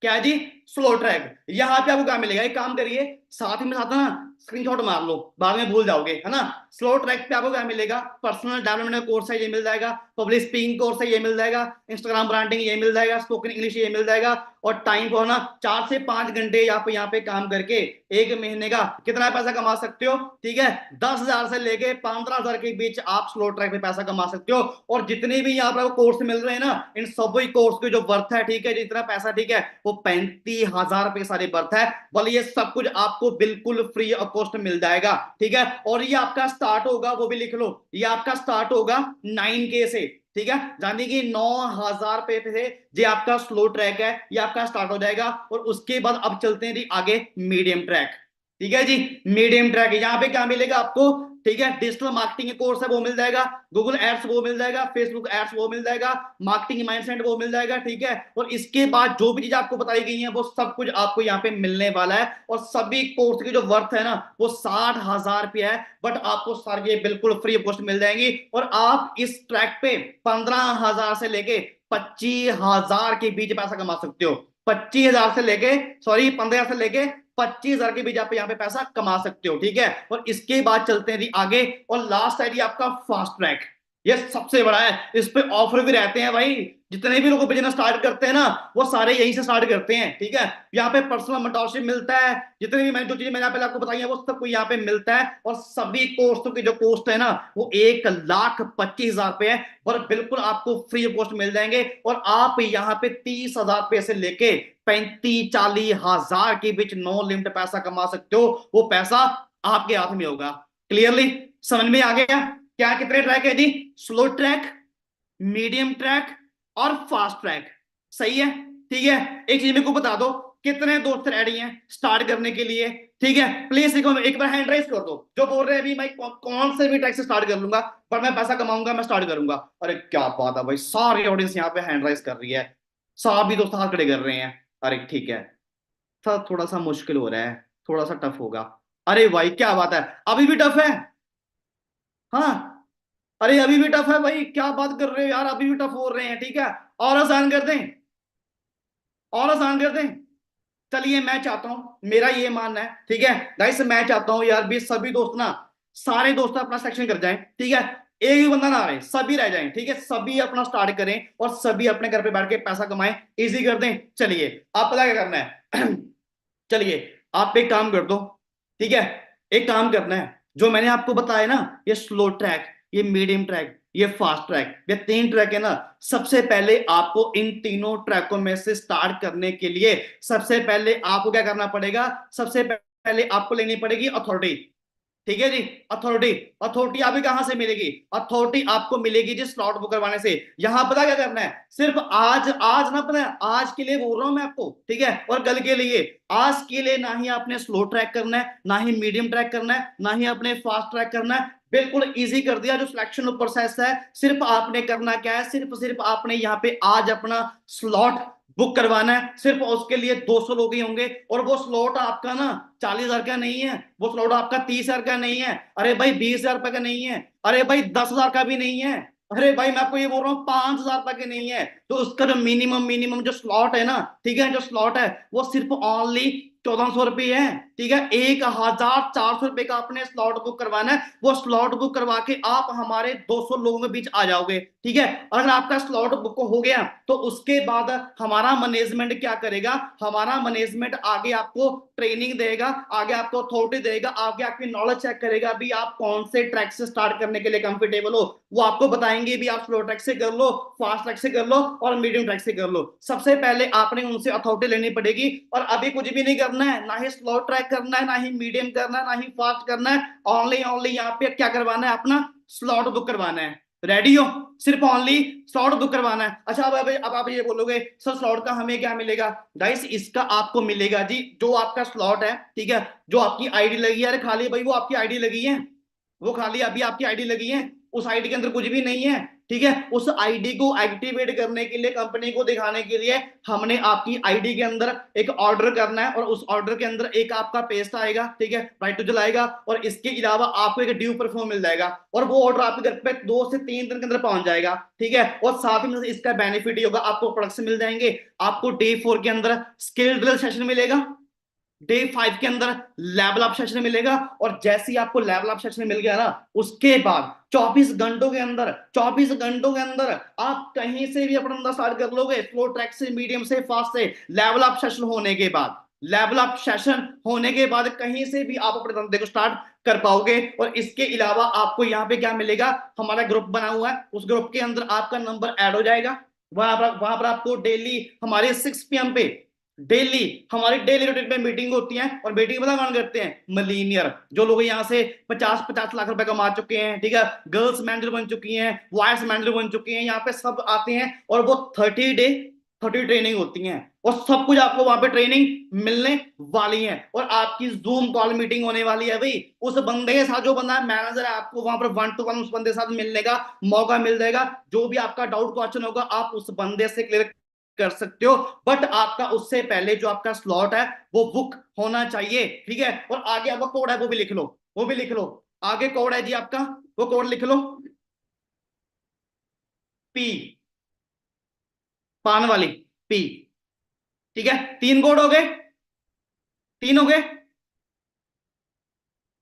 क्या है जी? Slow track. यहाँ पे आपको क्या मिलेगा, एक काम करिए, साथ में साथ ना स्क्रीनशॉट मार लो, बाद में भूल जाओगे, है ना। स्लो ट्रैक पे आपको क्या मिलेगा, पर्सनल डेवलपमेंट कोर्स है ये मिल जाएगा, पब्लिक स्पीकिंग कोर्स है ये मिल जाएगा, इंस्टाग्राम ब्रांडिंग ये मिल जाएगा, स्पोकन इंग्लिश ये मिल जाएगा, और टाइम को है ना 4 से 5 घंटे यहाँ पे काम करके 1 महीने का कितना पैसा कमा सकते हो। ठीक है, 10,000 से लेके 15,000 के बीच आप स्लो ट्रैक पे पैसा कमा सकते हो। और जितने भी यहाँ पर कोर्स मिल रहे हैं ना, इन सभी कोर्स की जो वर्थ है, ठीक है, जितना पैसा, ठीक है, वो 35,000 रुपए सारे वर्थ है। बोले ये सब कुछ आपको बिल्कुल फ्री ऑफ कॉस्ट मिल जाएगा। ठीक है, और ये आपका स्टार्ट होगा, वो भी लिख लो, ये आपका स्टार्ट होगा 9K से। ठीक है, यानी कि 9,000 पे से ये आपका स्लो ट्रैक है, ये आपका स्टार्ट हो जाएगा। और उसके बाद अब चलते हैं जी आगे मीडियम ट्रैक। ठीक है जी, मीडियम ट्रैक है, यहाँ पे क्या मिलेगा आपको, ठीक है, डिजिटल मार्केटिंग कोर्स है वो मिल जाएगा, गूगल एड्स वो मिल जाएगा, फेसबुक एड्स वो मिल जाएगा, मार्केटिंग माइंडसेट वो मिल जाएगा। ठीक है, और इसके बाद जो भी चीज आपको बताई गई है वो सब कुछ आपको यहाँ पे मिलने वाला है। और सभी कोर्स की जो वर्थ है ना वो 60,000 रुपया है, बट आपको सारे ये बिल्कुल फ्री ऑफ कॉस्ट मिल जाएंगी। और आप इस ट्रैक पे 15,000 से लेके 25,000 के बीच पैसा कमा सकते हो। 25,000 से लेके, सॉरी 15,000 से लेके 25,000 के बीच आप यहाँ पे पैसा कमा सकते हो। ठीक है, और इसके बाद चलते हैं जी आगे, और लास्ट है जी आपका फास्ट ट्रैक। ये सबसे बड़ा है, इस पे ऑफर भी रहते हैं भाई। जितने भी लोग बिजनेस स्टार्ट करते हैं ना वो सारे यहीं से स्टार्ट करते हैं। ठीक है, यहाँ पे पर्सनल मेंटरशिप मिलता है, जितने भी मैंने जो चीजें मैंने पहले आपको बताई है वो सब कुछ यहाँ पे मिलता है। और सभी कोर्सों की जो कॉस्ट है ना वो 1,25,000 रुपए है, और बिल्कुल आपको फ्री ऑफ कॉस्ट मिल जाएंगे। और आप यहाँ पे 30,000 रुपए से लेके 35-40,000 के बीच नो लिमिट पैसा कमा सकते हो। वो पैसा आपके हाथ में होगा। क्लियरली समझ में आ गया? क्या कितने ट्रैक है जी? स्लो ट्रैक, मीडियम ट्रैक और फास्ट ट्रैक। सही है? ठीक है, एक चीज मेरे को बता दो, कितने दोस्त रेडी हैं स्टार्ट करने के लिए? ठीक है, प्लीज एक बार हैंड राइज कर दो जो बोल रहे हैं अभी मैं कौन से भी ट्रैक से स्टार्ट कर लूंगा, पर मैं पैसा कमाऊंगा, मैं स्टार्ट करूंगा। अरे क्या बात है भाई, सारी ऑडियंस यहाँ पे हैंड राइज कर रही है, सभी दोस्त हाथ खड़े कर रहे हैं। अरे ठीक है, थोड़ा सा मुश्किल हो रहा है, थोड़ा सा टफ होगा। अरे भाई क्या बात है, अभी भी टफ है? हाँ, अरे अभी भी टफ है भाई, क्या बात कर रहे हो यार, अभी भी टफ हो रहे हैं। ठीक है, और आसान कर दें, और आसान कर दें। चलिए मैं चाहता हूं, मेरा ये मानना है, ठीक है गाइस, मैं चाहता हूं यार भी सभी दोस्त ना सारे दोस्त अपना सिलेक्शन कर जाएं, ठीक है, एक भी बंदा ना रहे, सभी रह जाएं, ठीक है, सभी अपना स्टार्ट करें और सभी अपने घर पे बैठ के पैसा कमाएं, इजी कर दें। चलिए आप पता क्या करना है चलिए आप एक काम कर दो, ठीक है, एक काम करना है, जो मैंने आपको बताया ना, ये स्लो ट्रैक, ये मीडियम ट्रैक, ये फास्ट ट्रैक, ये 3 ट्रैक है ना। सबसे पहले आपको इन तीनों ट्रैकों में से स्टार्ट करने के लिए सबसे पहले आपको क्या करना पड़ेगा, सबसे पहले आपको लेनी पड़ेगी अथॉरिटी, ठीक है जी। अथॉरिटी, अथॉरिटी आपको कहां से मिलेगी, अथॉरिटी आपको मिलेगी जी स्लॉट बुक करवाने से। यहां पता क्या करना है, सिर्फ आज आज ना, पता है आज के लिए बोल रहा हूं मैं आपको, ठीक है, और कल के लिए, आज के लिए ना ही आपने स्लो ट्रैक करना है, ना ही मीडियम ट्रैक करना है, ना ही आपने फास्ट ट्रैक करना है, बिल्कुल इजी कर दिया। जो सिलेक्शन प्रोसेस है, सिर्फ आपने करना क्या है, सिर्फ सिर्फ आपने यहाँ पे आज अपना स्लॉट बुक करवाना है, सिर्फ उसके लिए 200 लोग ही होंगे, और वो स्लॉट आपका ना 40,000 का नहीं है, वो स्लॉट आपका 30,000 का नहीं है, अरे भाई 20,000 रुपए का नहीं है, अरे भाई 10,000 का भी नहीं है, अरे भाई मैं आपको ये बोल रहा हूँ 5,000 रुपए के नहीं है। तो उसका जो मिनिमम मिनिमम जो स्लॉट है ना, ठीक है, जो स्लॉट है वो सिर्फ ओनली 1,400 रुपये है, ठीक है, 1,400 रुपये का आपने स्लॉट बुक करवाना है। वो स्लॉट बुक करवा के आप हमारे 200 लोगों के बीच आ जाओगे, ठीक है। अगर आपका स्लॉट बुक हो गया तो उसके बाद हमारा मैनेजमेंट क्या करेगा, हमारा मैनेजमेंट आगे आपको ट्रेनिंग देगा, आगे आपको अथॉरिटी देगा, आगे आपकी नॉलेज चेक करेगा भी आप कौन से ट्रैक से स्टार्ट करने के लिए कंफर्टेबल हो। वो आपको बताएंगे भी आप स्लो ट्रैक से कर लो, फास्ट ट्रैक से कर लो और मीडियम ट्रैक से कर लो। सबसे पहले आपने उनसे अथॉरिटी लेनी पड़ेगी, और अभी कुछ भी नहीं करना है, ना ही स्लो ट्रैक करना है, ना ही मीडियम करना है, ना ही फास्ट करना है, ओनली ओनली यहाँ पे क्या करवाना है, अपना स्लॉट बुक करवाना है। रेडी हो, सिर्फ ओनली स्लॉट बुक करवाना है। अच्छा अब आप ये बोलोगे सर स्लॉट का हमें क्या मिलेगा, गाइस इसका आपको मिलेगा जी, जो आपका स्लॉट है, ठीक है, जो आपकी आईडी लगी है, अरे खाली भाई वो आपकी आईडी लगी है, वो खाली अभी आपकी आईडी लगी है, उस आईडी के अंदर कुछ भी नहीं है, ठीक है। उस आईडी को एक्टिवेट करने के लिए, कंपनी को दिखाने के लिए, हमने आपकी आईडी के अंदर एक ऑर्डर करना है, और उस ऑर्डर के अंदर एक आपका पेस्ट आएगा, ठीक है, राइट टू जलाएगा, और इसके अलावा आपको एक ड्यू परफॉर्म मिल जाएगा, और वो ऑर्डर आपके घर पे 2 से 3 दिन के अंदर पहुंच जाएगा, ठीक है। और साथ में इसका बेनिफिट ही होगा, आपको प्रोडक्ट्स मिल जाएंगे, आपको डे 4 के अंदर स्किल ड्रिल सेशन मिलेगा, डे 5 के अंदर लेवल अप सेशन मिलेगा, और जैसे ही आपको लेवल अप सेशन मिल गया ना, उसके बाद 24 घंटों के अंदर, 24 घंटों के अंदर आप कहीं से भी अपना धंधा स्टार्ट कर लोगे, फ्लो ट्रैक से, मीडियम से, फास्ट से। लेवल अप सेशन होने के बाद, लेवल अप सेशन होने के बाद कहीं से भी आप अपने धंधे को स्टार्ट कर पाओगे। और इसके अलावा आपको यहाँ पे क्या मिलेगा, हमारा ग्रुप बना हुआ है, उस ग्रुप के अंदर आपका नंबर ऐड हो जाएगा, वहां पर आपको डेली हमारे 6 PM पे, डेली हमारी डेली रूटीन में मीटिंग होती है, और मीटिंग पता कौन करते हैं, मिलीनियर, जो लोग यहाँ से 50-50 लाख रुपए कमा चुके हैं, ठीक है, गर्ल्स मैनेजर बन चुकी हैं, बॉयज मैनेजर बन चुकी हैं, यहाँ पे सब आते हैं, और वो 30 ट्रेनिंग होती हैं, और सब कुछ आपको वहां पे ट्रेनिंग मिलने वाली है, और आपकी जूम कॉल मीटिंग होने वाली है भाई, उस बंदे के साथ, जो बंदा मैनेजर है, आपको वहां पर 1 to 1 उस बंदे के साथ मिलने का मौका मिल जाएगा। जो भी आपका डाउट क्वेश्चन होगा आप उस बंदे से क्लियर कर सकते हो, बट आपका उससे पहले जो आपका स्लॉट है वो बुक होना चाहिए, ठीक है। और आगे आपका कोड है वो भी लिख लो, वो भी लिख लो, आगे कोड है जी आपका, वो कोड लिख लो, पी, पान वाली पी, ठीक है। 3 कोड हो गए, 3 हो गए,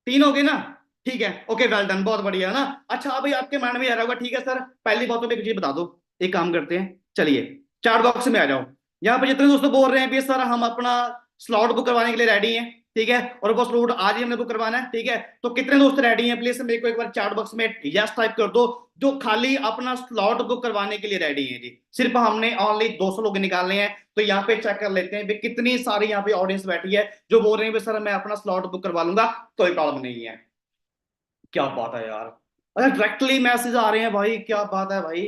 3 हो गए ना, ठीक है, ओके, वेल डन, बहुत बढ़िया है ना। अच्छा अभी आपके माइंड में आ रहा होगा, ठीक है सर पहली बात तो एक चीज बता दो, एक काम करते हैं, चलिए चार्ट बॉक्स में आ जाओ। यहाँ पे जितने दोस्तों बोल रहे हैं भी सर हम अपना स्लॉट बुक करवाने के लिए रेडी हैं, ठीक है, और वो स्लॉट आज ही हमने बुक करवाना है, ठीक है, तो कितने दोस्त रेडी हैं, प्लीज मेरे को एक बार चार्ट बॉक्स में यस टाइप कर दो, जो खाली अपना स्लॉट बुक करवाने के लिए रेडी है जी। सिर्फ हमने ओनली 200 लोग निकालने हैं, तो यहाँ पे चेक कर लेते हैं भी कितनी सारी यहाँ पे ऑडियंस बैठी है जो बोल रहे हैं सर मैं अपना स्लॉट बुक करवा लूंगा, कोई प्रॉब्लम नहीं है। क्या बात है यार, अरे डायरेक्टली मैसेज आ रहे हैं भाई, क्या बात है भाई,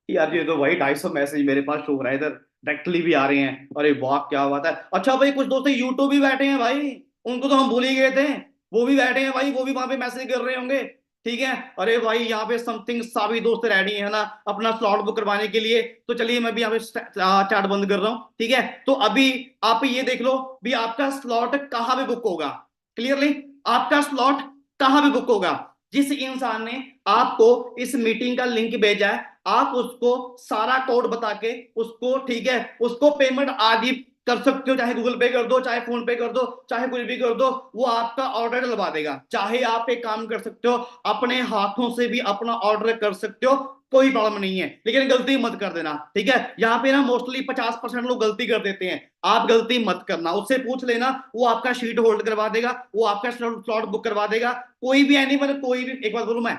यार ये तो भाई 250 मैसेज मेरे पास शो हो रहा है इधर, डायरेक्टली भी आ रहे हैं, अरे वाह क्या बात है। अच्छा भाई कुछ दोस्त यूट्यूब भी बैठे हैं भाई, उनको तो हम भूल ही गए थे, वो भी बैठे हैं भाई, वो भी वहां पे मैसेज कर रहे होंगे, ठीक है। अरे भाई यहाँ पे समथिंग सभी दोस्त रेडी है ना अपना स्लॉट बुक करवाने के लिए, तो चलिए मैं भी यहाँ पे चैट बंद कर रहा हूँ, ठीक है। तो अभी आप ये देख लो भी आपका स्लॉट कहाँ पे बुक होगा, क्लियरली आपका स्लॉट कहाँ पे बुक होगा। जिस इंसान ने आपको इस मीटिंग का लिंक भेजा है, आप उसको सारा कोड बता के उसको, ठीक है, उसको पेमेंट आदि कर सकते हो, चाहे गूगल पे कर दो, चाहे फोन पे कर दो, चाहे कुछ भी कर दो, वो आपका ऑर्डर डलवा देगा। चाहे आप एक काम कर सकते हो, अपने हाथों से भी अपना ऑर्डर कर सकते हो, कोई प्रॉब्लम नहीं है, लेकिन गलती मत कर देना, ठीक है। यहाँ पे ना मोस्टली 50% लोग गलती कर देते हैं, आप गलती मत करना, उससे पूछ लेना, वो आपका शीट होल्ड करवा देगा, वो आपका स्लॉट बुक करवा देगा। कोई भी एनिमल, कोई भी, एक बात बोलूं मैं,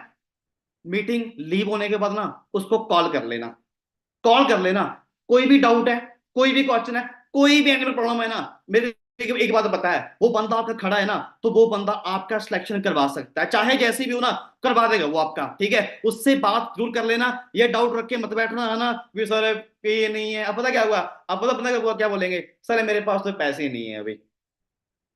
मीटिंग लीव होने के बाद ना उसको कॉल कर लेना, कॉल कर लेना। कोई भी डाउट है, कोई भी क्वेश्चन है, कोई भी एनिमल प्रॉब्लम है ना, मेरे एक बात पता है, वो बंदा आपका खड़ा है ना, तो वो बंदा आपका सिलेक्शन करवा सकता है, चाहे जैसी भी हो ना, करवा देगा वो आपका, ठीक है। उससे बात जरूर कर लेना, ये डाउट रख के मत बैठना है ना भी सर ये नहीं है। अब पता क्या हुआ, अब पता क्या हुआ, क्या बोलेंगे, सर मेरे पास तो पैसे नहीं है अभी,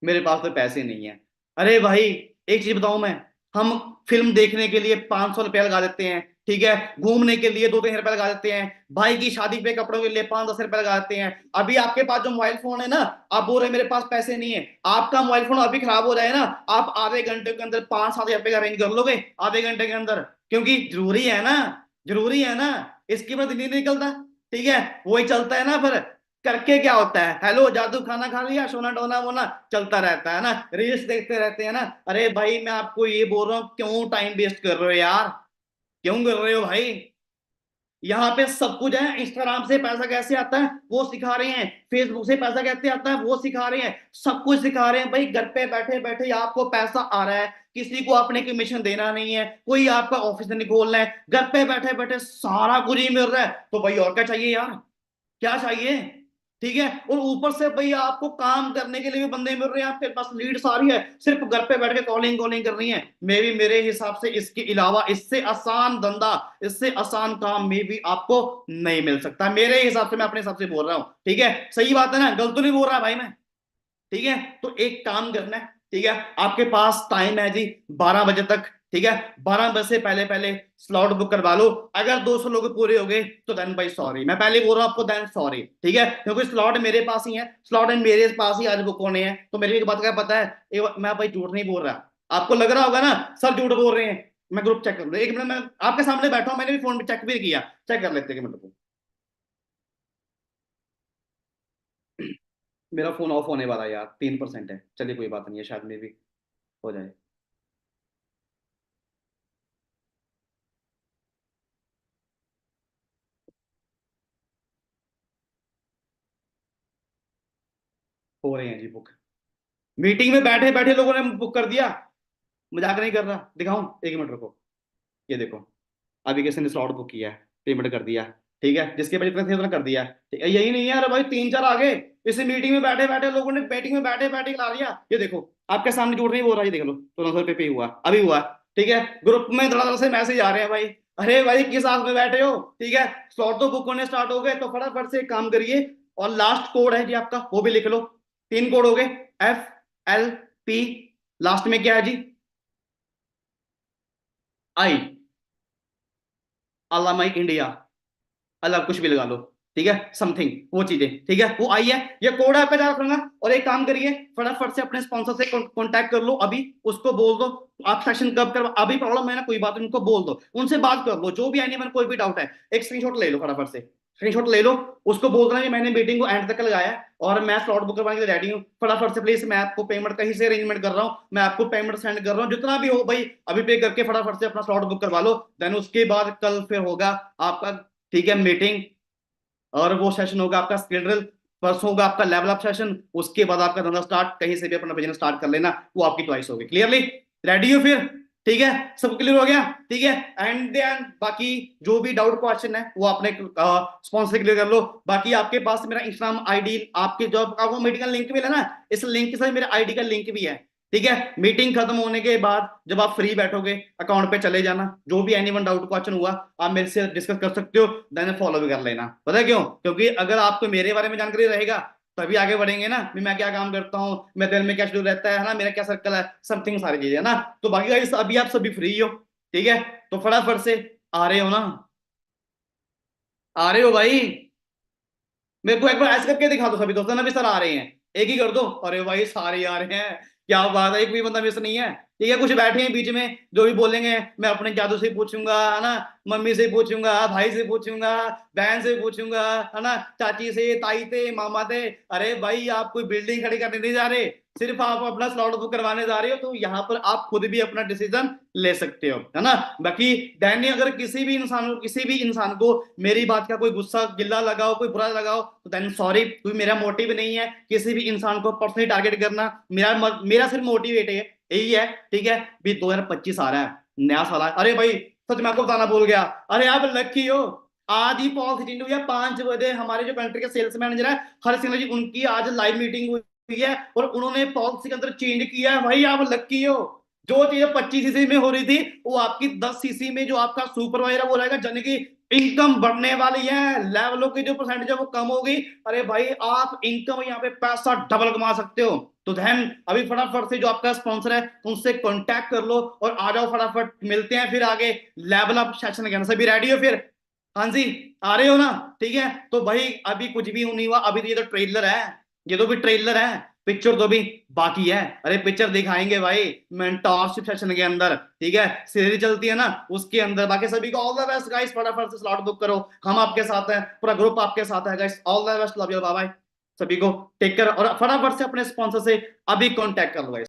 मेरे पास तो पैसे नहीं है। अरे भाई, एक चीज बताऊं मैं, हम फिल्म देखने के लिए 500 रुपया लगा देते हैं, ठीक है, घूमने के लिए 2-3 रुपया लगा देते हैं, भाई की शादी पे कपड़ों के लिए 5-10 रुपया लगा देते हैं। अभी आपके पास जो मोबाइल फोन है ना, आप बोल रहे मेरे पास पैसे नहीं है, आपका मोबाइल फोन अभी खराब हो जाए ना, आप आधे घंटे के अंदर 5-7 रुपए का अरेंज कर लोगे, आधे घंटे के अंदर, क्योंकि जरूरी है ना, जरूरी है ना, इसके बाद नहीं निकलता, ठीक है, वही चलता है ना फिर। करके क्या होता है, हेलो जादू, खाना खा लिया, सोना डोना वोना चलता रहता है ना, रील्स देखते रहते हैं ना। अरे भाई मैं आपको ये बोल रहा हूँ, क्यों टाइम वेस्ट कर रहे हो यार, क्यों कर रहे हो भाई। यहाँ पे सब कुछ है, इंस्टाग्राम से पैसा कैसे आता है वो सिखा रहे हैं, फेसबुक से पैसा कैसे आता है वो सिखा रहे हैं, सब कुछ सिखा रहे हैं भाई। घर पे बैठे बैठे आपको पैसा आ रहा है, किसी को आपने कमीशन देना नहीं है, कोई आपका ऑफिस नहीं खोलना है, घर पे बैठे बैठे सारा कुछ ही मिल रहा है, तो भाई और क्या चाहिए यार, क्या चाहिए, ठीक है। और ऊपर से भाई आपको काम करने के लिए भी बंदे मिल रहे हैं, आपके पास लीड सारी है, सिर्फ घर पे बैठ के कॉलिंग कॉलिंग करनी है। मेरे हिसाब से इसके अलावा, इससे आसान धंधा, इससे आसान काम में भी आपको नहीं मिल सकता, मेरे हिसाब से, मैं अपने हिसाब से बोल रहा हूँ, ठीक है। सही बात है ना, गलत तो नहीं बोल रहा भाई मैं, ठीक है। तो एक काम करना है, ठीक है, आपके पास टाइम है जी 12 बजे तक, ठीक है, 12 बजे से पहले पहले स्लॉट बुक करवा लो। अगर 200 लोग पूरे हो गए तो देन भाई सॉरी, मैं पहले बोल रहा हूं आपको, देन सॉरी, ठीक है, क्योंकि स्लॉट मेरे पास ही है, स्लॉट मेरे पास ही आज बुक होने हैं, तो मेरी एक बात का पता है, मैं भाई झूठ नहीं बोल रहा, आपको लग रहा होगा ना सर झूठ बोल रहे हैं, मैं ग्रुप चेक कर लूँ एक मिनट, मैं आपके सामने बैठा हूं, मैंने भी फोन पे चेक भी किया, चेक कर लेते हैं मतलब। मेरा फोन ऑफ होने वाला है यार, 3% है, चलिए कोई बात नहीं है, शायद में भी हो जाए। हो रहे हैं जी बुक, मीटिंग में बैठे बैठे लोगों ने बुक कर दिया, मजाक नहीं कर रहा, दिखाऊं, एक मिनट रुको, ये देखो, अभी किसी ने स्लॉट बुक किया है, पेमेंट कर दिया, ठीक है, जिसके पास जितने थे उन्होंने कर दिया, ठीक है, यही नहीं है, अरे भाई 3-4 आ गए, इस मीटिंग में बैठे बैठे लोगों ने मीटिंग में बैठे बैठे ला लिया, ये देखो, आपके सामने झूठ नहीं बोल रहा, ये देख लो, 1600 रुपये पे हुआ, अभी हुआ, ठीक है। ग्रुप में धड़ाधड़ से मैसेज आ रहे हैं भाई, अरे भाई किस हाथ में बैठे हो, ठीक है, स्लॉट तो बुक होने स्टार्ट हो गए, तो फटाफट से एक काम करिए, और लास्ट कोड है जी आपका, वो भी लिख लो, 3 कोड हो गए, FLP, लास्ट में क्या है जी, आई, अल्लाह माई इंडिया, अलग कुछ भी लगा लो, ठीक है, समथिंग वो चीजें, ठीक है, वो आई है, ये कोड है, पे जा रखूंगा। और एक काम करिए, फटाफट से अपने स्पॉन्सर से कांटेक्ट कर लो अभी, उसको बोल दो आप सेशन कब कर, अभी प्रॉब्लम है ना, कोई बात नहीं, उनको बोल दो, उनसे बात कर लो, जो भी एनिमल कोई भी डाउट है, एक स्क्रीनशॉट ले लो, फटाफट से स्क्रीनशॉट ले लो, उसको बोल देना कि मैंने मीटिंग को एंड तक लगाया है और मैं स्लॉट बुक करवाने के लिए रेडी हूँ, फटाफट से प्लीज, मैं आपको पेमेंट कहीं से अरेंजमेंट कर रहा हूँ, मैं आपको पेमेंट सेंड कर रहा हूँ, जितना भी हो भाई अभी पे करके फटाफट से अपना स्लॉट बुक करवा लो, देन उसके बाद कल फिर होगा आपका, ठीक है, मीटिंग, और वो सेशन होगा आपका स्किल ड्रिल, परसों होगा आपका लेवल अप सेशन, उसके बाद आपका धंधा स्टार्ट, कहीं से भी अपना बिजनेस स्टार्ट कर लेना, वो आपकी चॉइस होगी, क्लियरली रेडी हो फिर, ठीक है, सब क्लियर हो गया, ठीक है। एंड देन बाकी जो भी डाउट क्वेश्चन है वो अपने स्पॉन्सर क्लियर कर लो, बाकी आपके पास मेरा इंस्टाग्राम आईडी, आपके जो आपको मीटिंग का लिंक मिला ना, इस लिंक के साथ मेरा आईडी का लिंक भी है, ठीक है। मीटिंग खत्म होने के बाद जब आप फ्री बैठोगे, अकाउंट पे चले जाना, जो भी एनी वन डाउट क्वेश्चन हुआ आप मेरे से डिस्कस कर सकते हो, देन फॉलो भी कर लेना, पता है क्यों, क्योंकि अगर आपको मेरे बारे में जानकारी रहेगा तभी आगे बढ़ेंगे ना, मैं क्या काम करता हूँ, मैं दिन में क्या शेड्यूल रहता है ना, मेरा क्या सर्कल है, समथिंग सारी चीजें है ना। तो बाकी गाइस अभी आप सभी फ्री हो, ठीक है, तो फटाफट से आ रहे हो ना, आ रहे हो भाई, मेरे को एक बार ऐसे करके दिखा दो सभी दोस्तों ना भी सर आ रहे हैं, एक ही कर दो, अरे भाई सारे आ रहे हैं, क्या बात है, एक भी बंदा मिस नहीं है, ठीक है, कुछ बैठे हैं बीच में जो भी बोलेंगे मैं अपने जादू से पूछूंगा, है ना, मम्मी से पूछूंगा, भाई से पूछूंगा, बहन से पूछूंगा, है ना, चाची से, ताई से, मामा से। अरे भाई आप कोई बिल्डिंग खड़ी करने नहीं जा रहे, सिर्फ आप अपना स्लॉट बुक करवाने जा रहे हो, तो यहाँ पर आप खुद भी अपना डिसीजन ले सकते हो, है ना। बाकी दैनी अगर किसी भी इंसान को मेरी बात का कोई गुस्सा गिल्ला लगाओ, कोई बुरा लगाओ, तो देन सॉरी, क्योंकि मेरा मोटिव नहीं है किसी भी इंसान को पर्सनली टारगेट करना। मेरा सिर्फ मोटिवेट है, यही है, ठीक है। भी 2025 आ रहा है, नया साल है। अरे भाई सच में आपको बताना भूल गया, अरे आप लकी हो, आज ही पॉलिसी चेंज हुई है। 5 बजे हमारे जो कंट्री के सेल्स मैनेजर है हर सिंह जी, उनकी आज लाइव मीटिंग हुई है और उन्होंने पॉलिसी के अंदर चेंज किया है। भाई आप लकी हो, जो चीज 25 सीसी में हो रही थी वो आपकी 10 सीसी में जो आपका सुपरवाइजर है वो रहेगा, यानी कि इनकम बढ़ने वाली है, लेवलों की जो परसेंटेज है वो कम होगी। अरे भाई आप इनकम यहाँ पे पैसा डबल कमा सकते हो। तो धैन अभी फटाफट से जो आपका स्पॉन्सर है उनसे कांटेक्ट कर लो और आ जाओ, फटाफट मिलते हैं फिर आगे लेवल अप सेशन के अंदर। सभी रेडी हो फिर? हाँ जी, आ रहे हो ना? ठीक है, तो भाई अभी कुछ भी नहीं हुआ, अभी तो ये तो ट्रेलर है, ये तो भी ट्रेलर है, पिक्चर तो भी बाकी है। अरे पिक्चर दिखाएंगे भाई मेंटरशिप सेशन के अंदर, ठीक है, सीरीज चलती है ना उसके अंदर। बाकी सभी को ऑल द बेस्ट गाइस, फटाफट से स्लॉट बुक करो, हम आपके साथ हैं, पूरा ग्रुप आपके साथ है guys. All the best, love you, bye bye सभी को, टेक केयर, और फटाफट से अपने स्पॉन्सर से अभी कांटेक्ट कर लो गाइस।